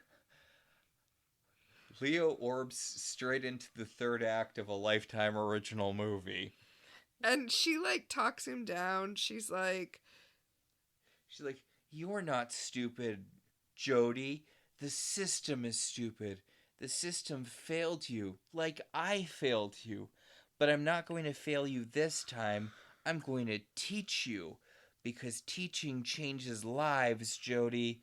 Leo orbs straight into the third act of a Lifetime original movie. And she, like, talks him down. She's like, you're not stupid, Jody. The system is stupid. The system failed you, like I failed you. But I'm not going to fail you this time. I'm going to teach you. Because teaching changes lives, Jody.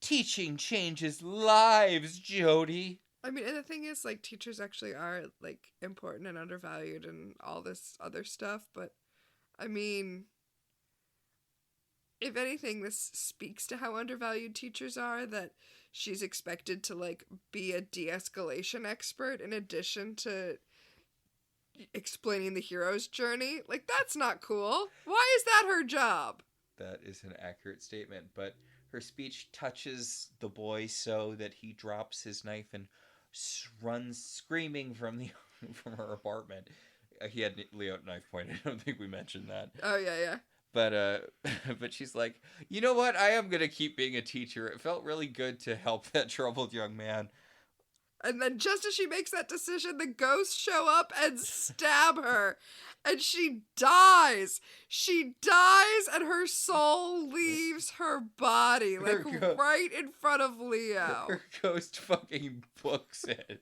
Teaching changes lives, Jody. I mean, and the thing is, like, teachers actually are, like, important and undervalued and all this other stuff. But, I mean, if anything, this speaks to how undervalued teachers are, that she's expected to, like, be a de-escalation expert in addition to explaining the hero's journey. Like, that's not cool. Why is that her job? That is an accurate statement, but her speech touches the boy so that he drops his knife and runs screaming from her apartment. He had Leo knife pointed. I don't think we mentioned that. Oh, yeah. But she's like, you know what? I am gonna keep being a teacher. It felt really good to help that troubled young man. And then just as she makes that decision, the ghosts show up and stab her. And she dies. She dies and her soul leaves her body. Like, right in front of Leo. Her ghost fucking books it.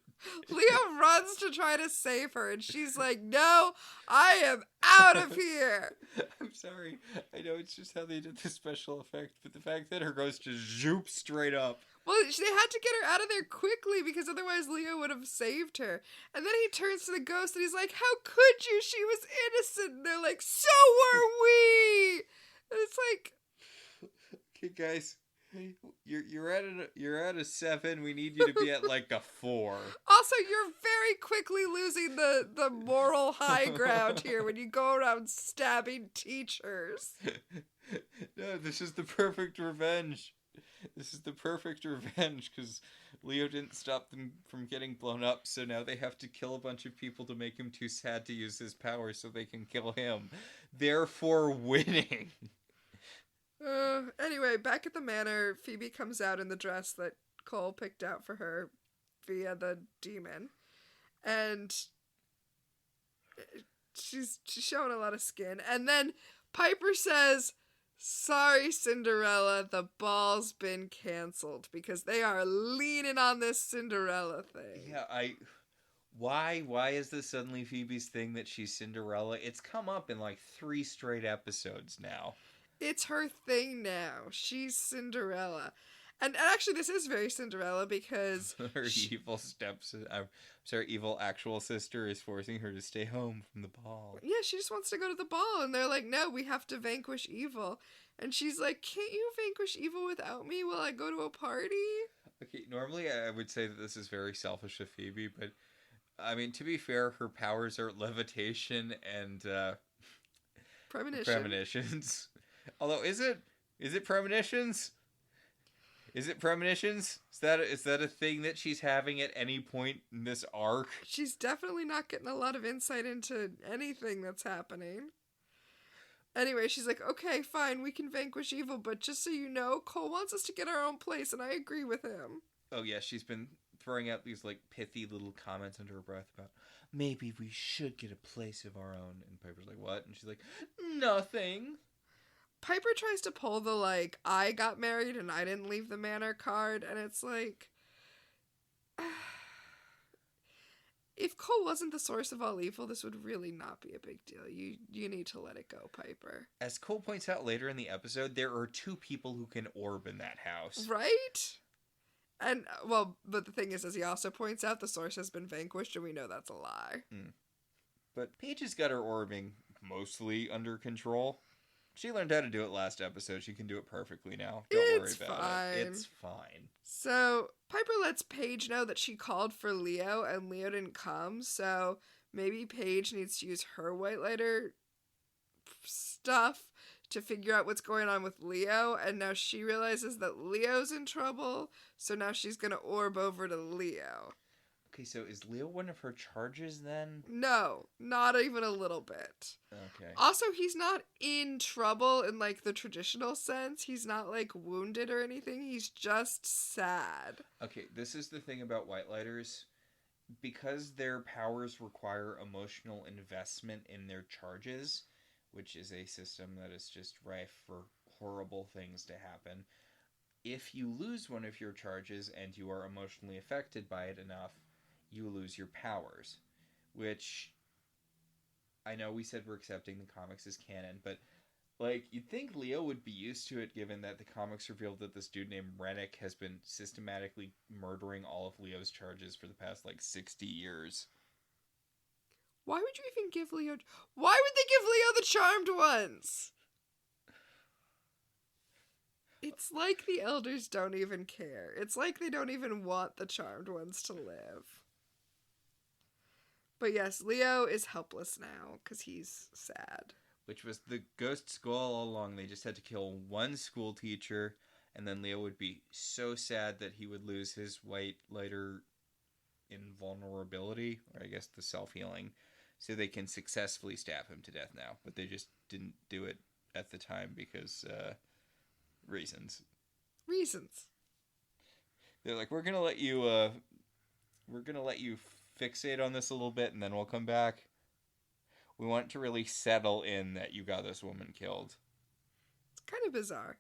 Leo runs to try to save her. And she's like, no, I am out of here. I'm sorry. I know it's just how they did the special effect. But the fact that her ghost just zoops straight up. Well, they had to get her out of there quickly because otherwise Leo would have saved her. And then he turns to the ghost and he's like, how could you? She was innocent. And they're like, so were we. And it's like, okay, guys, you're at a 7. We need you to be at like a 4. Also, you're very quickly losing the moral high ground here when you go around stabbing teachers. No, this is the perfect revenge. This is the perfect revenge because Leo didn't stop them from getting blown up, so now they have to kill a bunch of people to make him too sad to use his power so they can kill him. Therefore winning. Anyway, back at the manor, Phoebe comes out in the dress that Cole picked out for her via the demon. And she's showing a lot of skin. And then Piper says, sorry, Cinderella, the ball's been canceled because they are leaning on this Cinderella thing. Yeah, why is this suddenly Phoebe's thing that she's Cinderella? It's come up in like 3 straight episodes now. It's her thing now. She's Cinderella. And actually, this is very Cinderella because her evil actual sister is forcing her to stay home from the ball. Yeah, she just wants to go to the ball. And they're like, no, we have to vanquish evil. And she's like, can't you vanquish evil without me while I go to a party? Okay, normally I would say that this is very selfish of Phoebe, but I mean, to be fair, her powers are levitation and premonitions. Although, is it premonitions? Is it premonitions? Is that a thing that she's having at any point in this arc? She's definitely not getting a lot of insight into anything that's happening. Anyway, she's like, okay, fine, we can vanquish evil, but just so you know, Cole wants us to get our own place, and I agree with him. Oh yeah, she's been throwing out these like pithy little comments under her breath about maybe we should get a place of our own. And Piper's like, what? And she's like, nothing. Piper tries to pull the, like, I got married and I didn't leave the manor card, and it's like, if Cole wasn't the source of all evil, this would really not be a big deal. You need to let it go, Piper. As Cole points out later in the episode, there are 2 people who can orb in that house. Right? And, well, but the thing is, as he also points out, the source has been vanquished, and we know that's a lie. But Paige has got her orbing mostly under control. She learned how to do it last episode. She can do it perfectly now. Don't worry about it. It's fine. So Piper lets Paige know that she called for Leo and Leo didn't come. So maybe Paige needs to use her white lighter stuff to figure out what's going on with Leo. And now she realizes that Leo's in trouble. So now she's going to orb over to Leo. Okay, so is Leo one of her charges then? No, not even a little bit. Okay. Also, he's not in trouble in, like, the traditional sense. He's not, like, wounded or anything. He's just sad. Okay, this is the thing about white lighters. because their powers require emotional investment in their charges, which is a system that is just rife for horrible things to happen. If you lose one of your charges and you are emotionally affected by it enough, you lose your powers. Which, I know we said we're accepting the comics as canon, but like, you'd think Leo would be used to it given that the comics revealed that this dude named Rennick has been systematically murdering all of Leo's charges for the past, 60 years. Why would you even give Leo... Why would they give Leo the charmed ones? It's like the elders don't even care. It's like they don't even want the charmed ones to live. But yes, Leo is helpless now because he's sad. Which was the ghost's goal all along. They just had to kill one school teacher, and then Leo would be so sad that he would lose his white lighter invulnerability, or I guess the self-healing, so they can successfully stab him to death now. But they just didn't do it at the time because reasons. They're like, we're gonna let you fixate on this a little bit, and then we'll come back. We want to really settle in that you got this woman killed. It's kind of bizarre.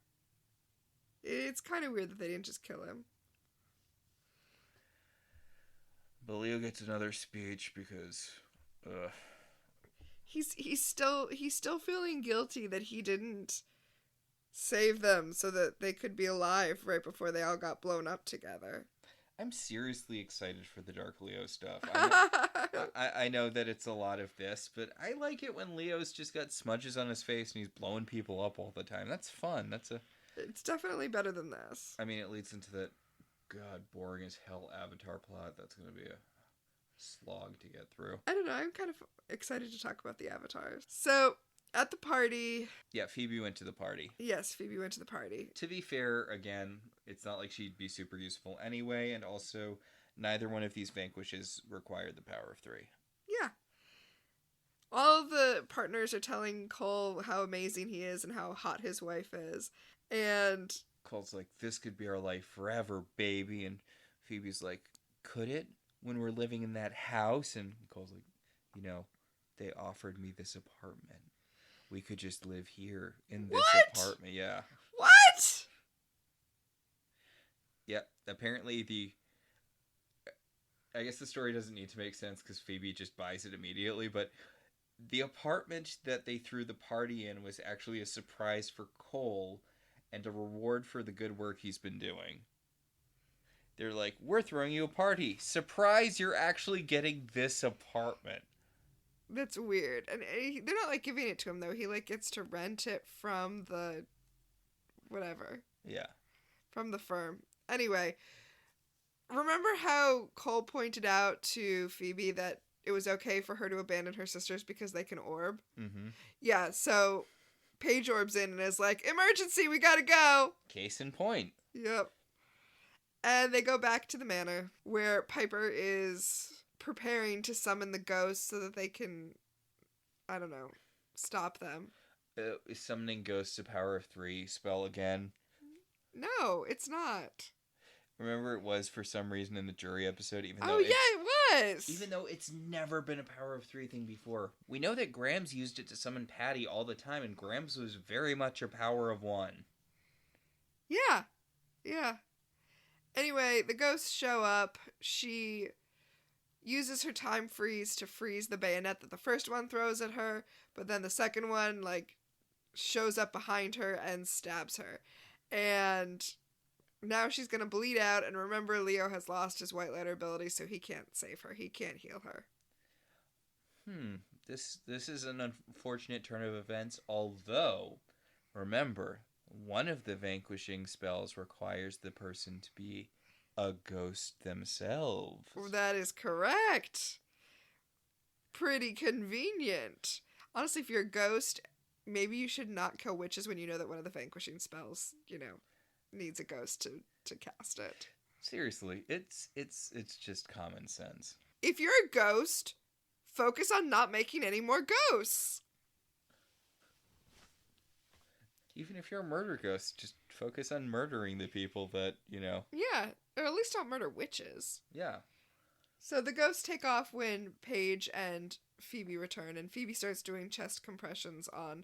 It's kind of weird that they didn't just kill him. But Leo gets another speech because, He's still feeling guilty that he didn't save them so that they could be alive right before they all got blown up together. I'm seriously excited for the Dark Leo stuff. I know that it's a lot of this, but I like it when Leo's just got smudges on his face and he's blowing people up all the time. That's fun. It's definitely better than this. I mean, it leads into that, God, boring as hell Avatar plot. That's going to be a slog to get through. I don't know. I'm kind of excited to talk about the avatars. So, at the party... Yeah, Phoebe went to the party. Yes, Phoebe went to the party. To be fair, again, it's not like she'd be super useful anyway, and also, neither one of these vanquishes required the power of 3. Yeah. All of the partners are telling Cole how amazing he is and how hot his wife is. And Cole's like, this could be our life forever, baby. And Phoebe's like, could it? When we're living in that house? And Cole's like, they offered me this apartment. We could just live here in this apartment. Yeah. What? Yeah. Apparently I guess the story doesn't need to make sense because Phoebe just buys it immediately, but the apartment that they threw the party in was actually a surprise for Cole and a reward for the good work he's been doing. They're like, we're throwing you a party. Surprise, you're actually getting this apartment. That's weird. And they're not, giving it to him, though. He, gets to rent it from the... whatever. Yeah. From the firm. Anyway, remember how Cole pointed out to Phoebe that it was okay for her to abandon her sisters because they can orb? Mm-hmm. Yeah, so Paige orbs in and is like, emergency, we gotta go! Case in point. Yep. And they go back to the manor, where Piper is preparing to summon the ghosts so that they can, I don't know, stop them. Is summoning ghosts a power of 3 spell again? No, it's not. Remember it was for some reason in the jury episode, It was! Even though it's never been a power of 3 thing before. We know that Grams used it to summon Patty all the time, and Grams was very much a power of 1. Yeah. Anyway, the ghosts show up. She uses her time freeze to freeze the bayonet that the first one throws at her, but then the second one, shows up behind her and stabs her. And now she's gonna bleed out, and remember, Leo has lost his white lighter ability, so he can't save her. He can't heal her. This is an unfortunate turn of events, although, remember, one of the vanquishing spells requires the person to be a ghost themselves. That is correct. Pretty convenient. Honestly, if you're a ghost, maybe you should not kill witches when you know that one of the vanquishing spells, needs a ghost to cast it. Seriously, it's just common sense. If you're a ghost, focus on not making any more ghosts. Even if you're a murder ghost, just focus on murdering the people that, Yeah, or at least don't murder witches. Yeah. So the ghosts take off when Paige and Phoebe return, and Phoebe starts doing chest compressions on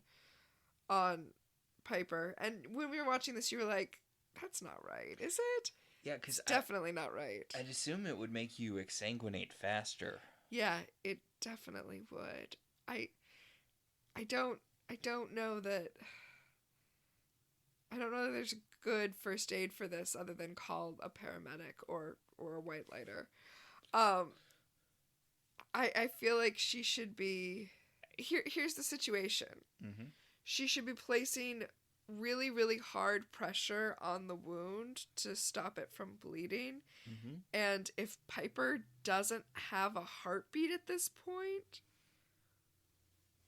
Piper. And when we were watching this, you were like, "That's not right, is it?" Yeah, because Definitely not right. I'd assume it would make you exsanguinate faster. Yeah, it definitely would. I don't know that. I don't know that there's a good first aid for this other than call a paramedic or a white lighter. I feel like she should be. Here's the situation. Mm-hmm. She should be placing really, really hard pressure on the wound to stop it from bleeding. Mm-hmm. And if Piper doesn't have a heartbeat at this point,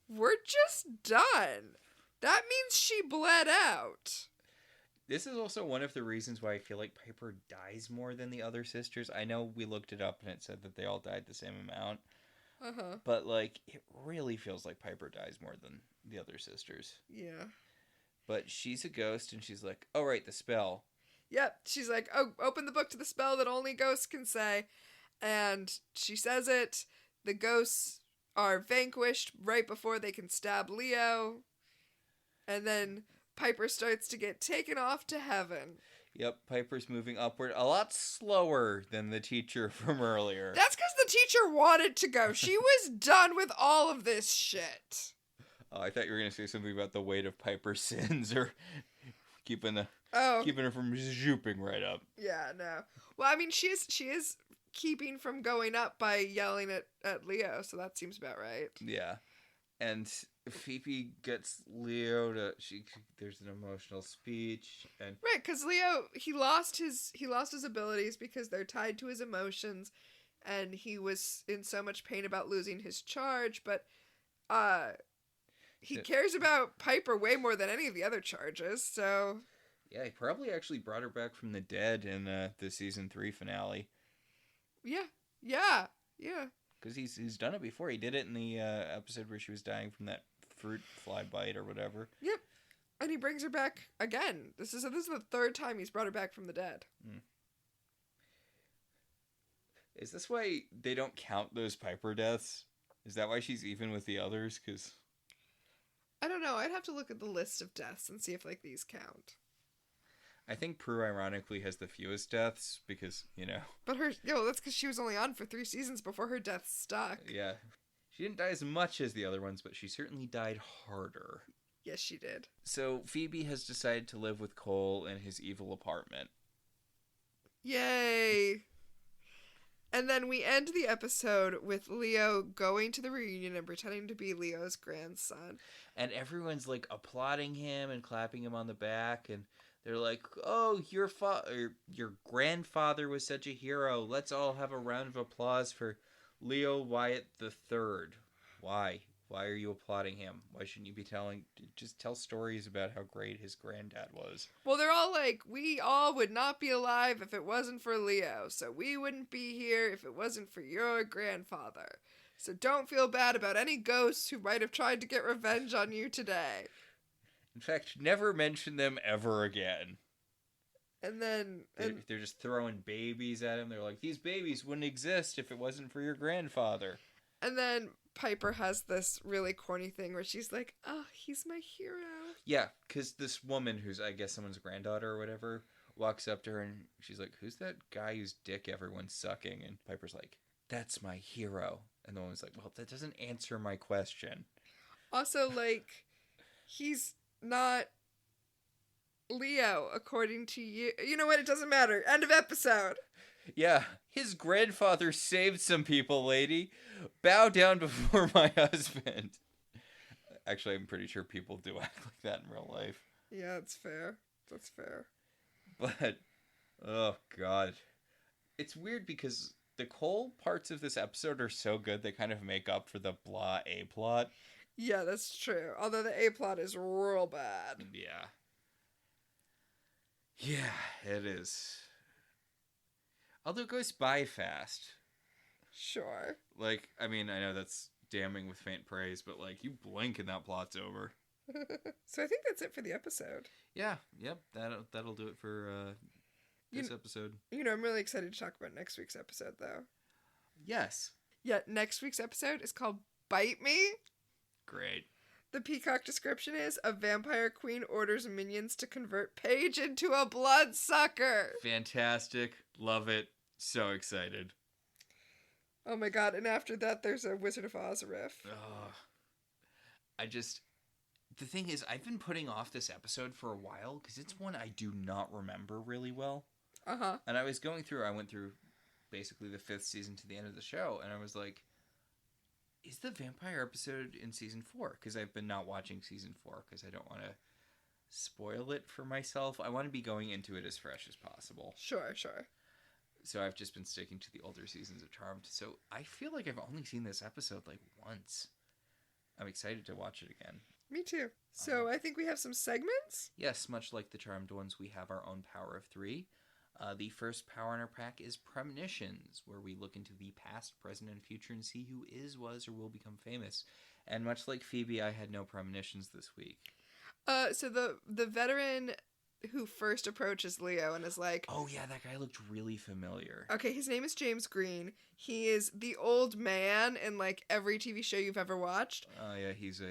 we're just done. That means she bled out. This is also one of the reasons why I feel like Piper dies more than the other sisters. I know we looked it up and it said that they all died the same amount. Uh-huh. But, like, it really feels like Piper dies more than the other sisters. Yeah. But she's a ghost and she's like, oh, right, the spell. Yep. She's like, oh, open the book to the spell that only ghosts can say. And she says it. The ghosts are vanquished right before they can stab Leo. And then Piper starts to get taken off to heaven. Yep, Piper's moving upward a lot slower than the teacher from earlier. That's because the teacher wanted to go. She was done with all of this shit. Oh, I thought you were going to say something about the weight of Piper's sins or keeping her from zooping right up. Yeah, no. Well, I mean, she is keeping from going up by yelling at Leo, so that seems about right. Yeah. And Phoebe gets Leo to there's an emotional speech and right, because Leo he lost his abilities because they're tied to his emotions, and he was in so much pain about losing his charge, but he cares about Piper way more than any of the other charges. So yeah, he probably actually brought her back from the dead in the season 3 finale. Yeah. Because he's done it before. He did it in the episode where she was dying from that fruit fly bite or whatever. Yep. And he brings her back again. This is the third time he's brought her back from the dead. Mm. Is this why they don't count those Piper deaths? Is that why she's even with the others? Because I don't know. I'd have to look at the list of deaths and see if like these count. I think Prue ironically has the fewest deaths because, you know. But that's because she was only on for 3 seasons before her death stuck. Yeah. She didn't die as much as the other ones, but she certainly died harder. Yes, she did. So Phoebe has decided to live with Cole in his evil apartment. Yay! And then we end the episode with Leo going to the reunion and pretending to be Leo's grandson. And everyone's like applauding him and clapping him on the back, and they're like, "Oh, your grandfather was such a hero. Let's all have a round of applause for Leo Wyatt III." Why? Why are you applauding him? Why shouldn't you be just tell stories about how great his granddad was? Well, they're all like, we all would not be alive if it wasn't for Leo, so we wouldn't be here if it wasn't for your grandfather. So don't feel bad about any ghosts who might have tried to get revenge on you today. In fact, never mention them ever again. And then they're just throwing babies at him. They're like, these babies wouldn't exist if it wasn't for your grandfather. And then Piper has this really corny thing where she's like, oh, he's my hero. Yeah, because this woman who's, I guess, someone's granddaughter or whatever, walks up to her and she's like, who's that guy whose dick everyone's sucking? And Piper's like, that's my hero. And the woman's like, well, that doesn't answer my question. Also, like, he's not Leo, according to you. You know what? It doesn't matter. End of episode. Yeah, his grandfather saved some people, lady. Bow down before my husband. Actually, I'm pretty sure people do act like that in real life. Yeah, that's fair. That's fair. But, oh god. It's weird because the Cole parts of this episode are so good they kind of make up for the blah A-plot. Yeah, that's true. Although the A-plot is real bad. Yeah. Yeah, it is. Although it goes by fast. Sure. Like, I mean, I know that's damning with faint praise, but, like, you blink and that plot's over. So I think that's it for the episode. Yeah, yep, that'll do it for this episode. You know, I'm really excited to talk about next week's episode, though. Yes. Yeah, next week's episode is called Bite Me. Great. The Peacock description is, a vampire queen orders minions to convert Paige into a bloodsucker. Fantastic. Love it. So excited. Oh my god, and after that there's a Wizard of Oz riff. The thing is, I've been putting off this episode for a while because it's one I do not remember really well. Uh-huh. And I went through basically the 5th season to the end of the show, and I was like, is the vampire episode in season 4? Because I've been not watching season 4 because I don't want to spoil it for myself. I want to be going into it as fresh as possible. Sure. So I've just been sticking to the older seasons of Charmed. So I feel like I've only seen this episode like once. I'm excited to watch it again. Me too. So I think we have some segments? Yes, much like the Charmed ones, we have our own Power of 3. The first power in our pack is Premonitions, where we look into the past, present, and future and see who is, was, or will become famous. And much like Phoebe, I had no premonitions this week. So the veteran who first approaches Leo and is like, oh yeah, that guy looked really familiar. Okay, his name is James Green. He is the old man in like every TV show you've ever watched. Oh yeah, he's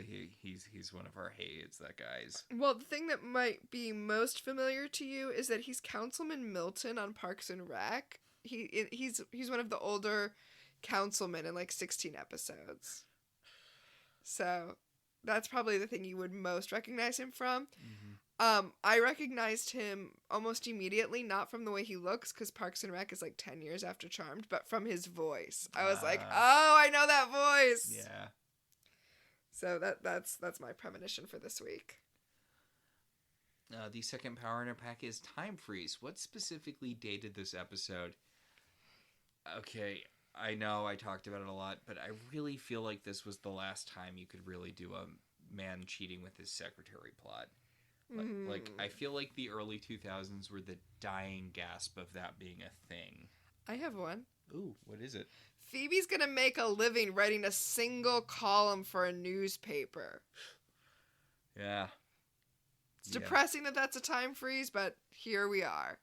one of our it's that guy's. Well, the thing that might be most familiar to you is that he's Councilman Milton on Parks and Rec. He's one of the older councilmen in like 16 episodes. So that's probably the thing you would most recognize him from. Mm-hmm. I recognized him almost immediately, not from the way he looks, because Parks and Rec is like 10 years after Charmed, but from his voice. I was like, oh, I know that voice. Yeah. So that's my premonition for this week. The second power in our pack is Time Freeze. What specifically dated this episode? Okay, I know I talked about it a lot, but I really feel like this was the last time you could really do a man cheating with his secretary plot. Like, I feel like the early 2000s were the dying gasp of that being a thing. I have one. Ooh, what is it? Phoebe's gonna make a living writing a single column for a newspaper. Yeah. It's depressing that that's a time freeze, but here we are.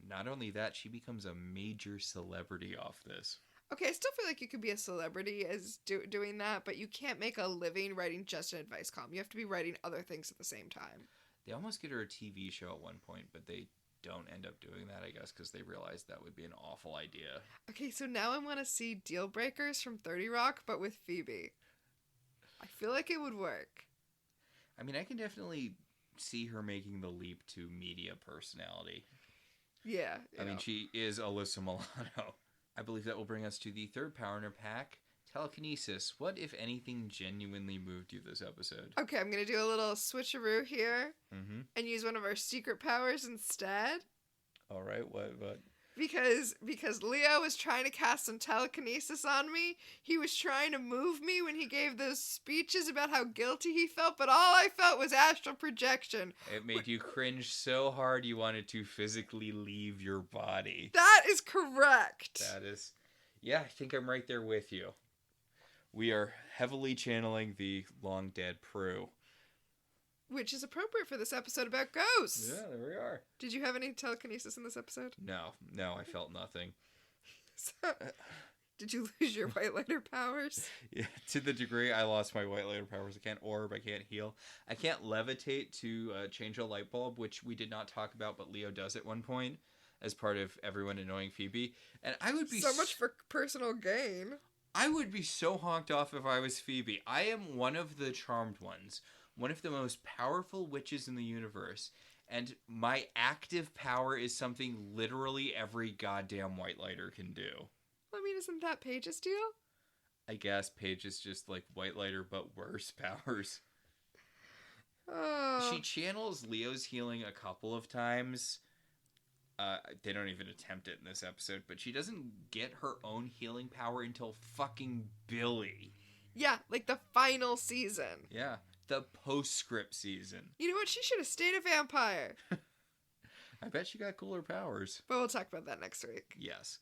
Not only that, she becomes a major celebrity off this. Okay, I still feel like you could be a celebrity as doing that, but you can't make a living writing just an advice column. You have to be writing other things at the same time. They almost get her a TV show at one point, but they don't end up doing that, I guess, because they realized that would be an awful idea. Okay, so now I want to see Deal Breakers from 30 Rock, but with Phoebe. I feel like it would work. I mean, I can definitely see her making the leap to media personality. Yeah. I mean, she is Alyssa Milano. I believe that will bring us to the third power in her pack, telekinesis. What, if anything, genuinely moved you this episode? Okay, I'm going to do a little switcheroo here and use one of our secret powers instead. All right, what? Because Leo was trying to cast some telekinesis on me. He was trying to move me when he gave those speeches about how guilty he felt, but all I felt was astral projection. It made you cringe so hard you wanted to physically leave your body. That is correct. That is... Yeah, I think I'm right there with you. We are heavily channeling the long dead Prue. Which is appropriate for this episode about ghosts. Yeah, there we are. Did you have any telekinesis in this episode? No, I felt nothing. So, did you lose your white lighter powers? Yeah, to the degree I lost my white lighter powers. I can't orb, I can't heal. I can't levitate to change a light bulb, which we did not talk about, but Leo does at one point as part of everyone annoying Phoebe. And I would be so much for personal gain. I would be so honked off if I was Phoebe. I am one of the charmed ones. One of the most powerful witches in the universe, and my active power is something literally every goddamn white lighter can do. I mean, isn't that Paige's deal? I guess Paige is just like white lighter, but worse powers. Oh. She channels Leo's healing a couple of times. They don't even attempt it in this episode, but she doesn't get her own healing power until fucking Billy. Yeah, like the final season. Yeah. The postscript season. You know what? She should have stayed a vampire. I bet she got cooler powers. But we'll talk about that next week. Yes.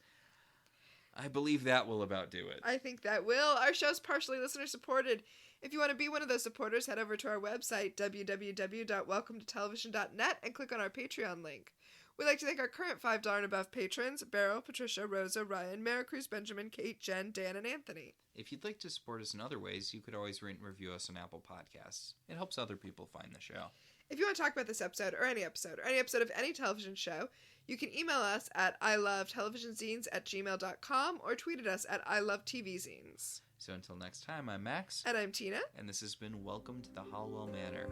I believe that will about do it. I think that will. Our show's partially listener supported. If you want to be one of those supporters, head over to our website, www.welcometotelevision.net, and click on our Patreon link. We'd like to thank our current $5 and above patrons, Beryl, Patricia, Rosa, Ryan, Maricruz, Benjamin, Kate, Jen, Dan, and Anthony. If you'd like to support us in other ways, you could always rate and review us on Apple Podcasts. It helps other people find the show. If you want to talk about this episode or any episode of any television show, you can email us at ilovetelevisionzines@gmail.com or tweet at us at ilovetvzines. So until next time, I'm Max. And I'm Tina. And this has been Welcome to the Halliwell Manor.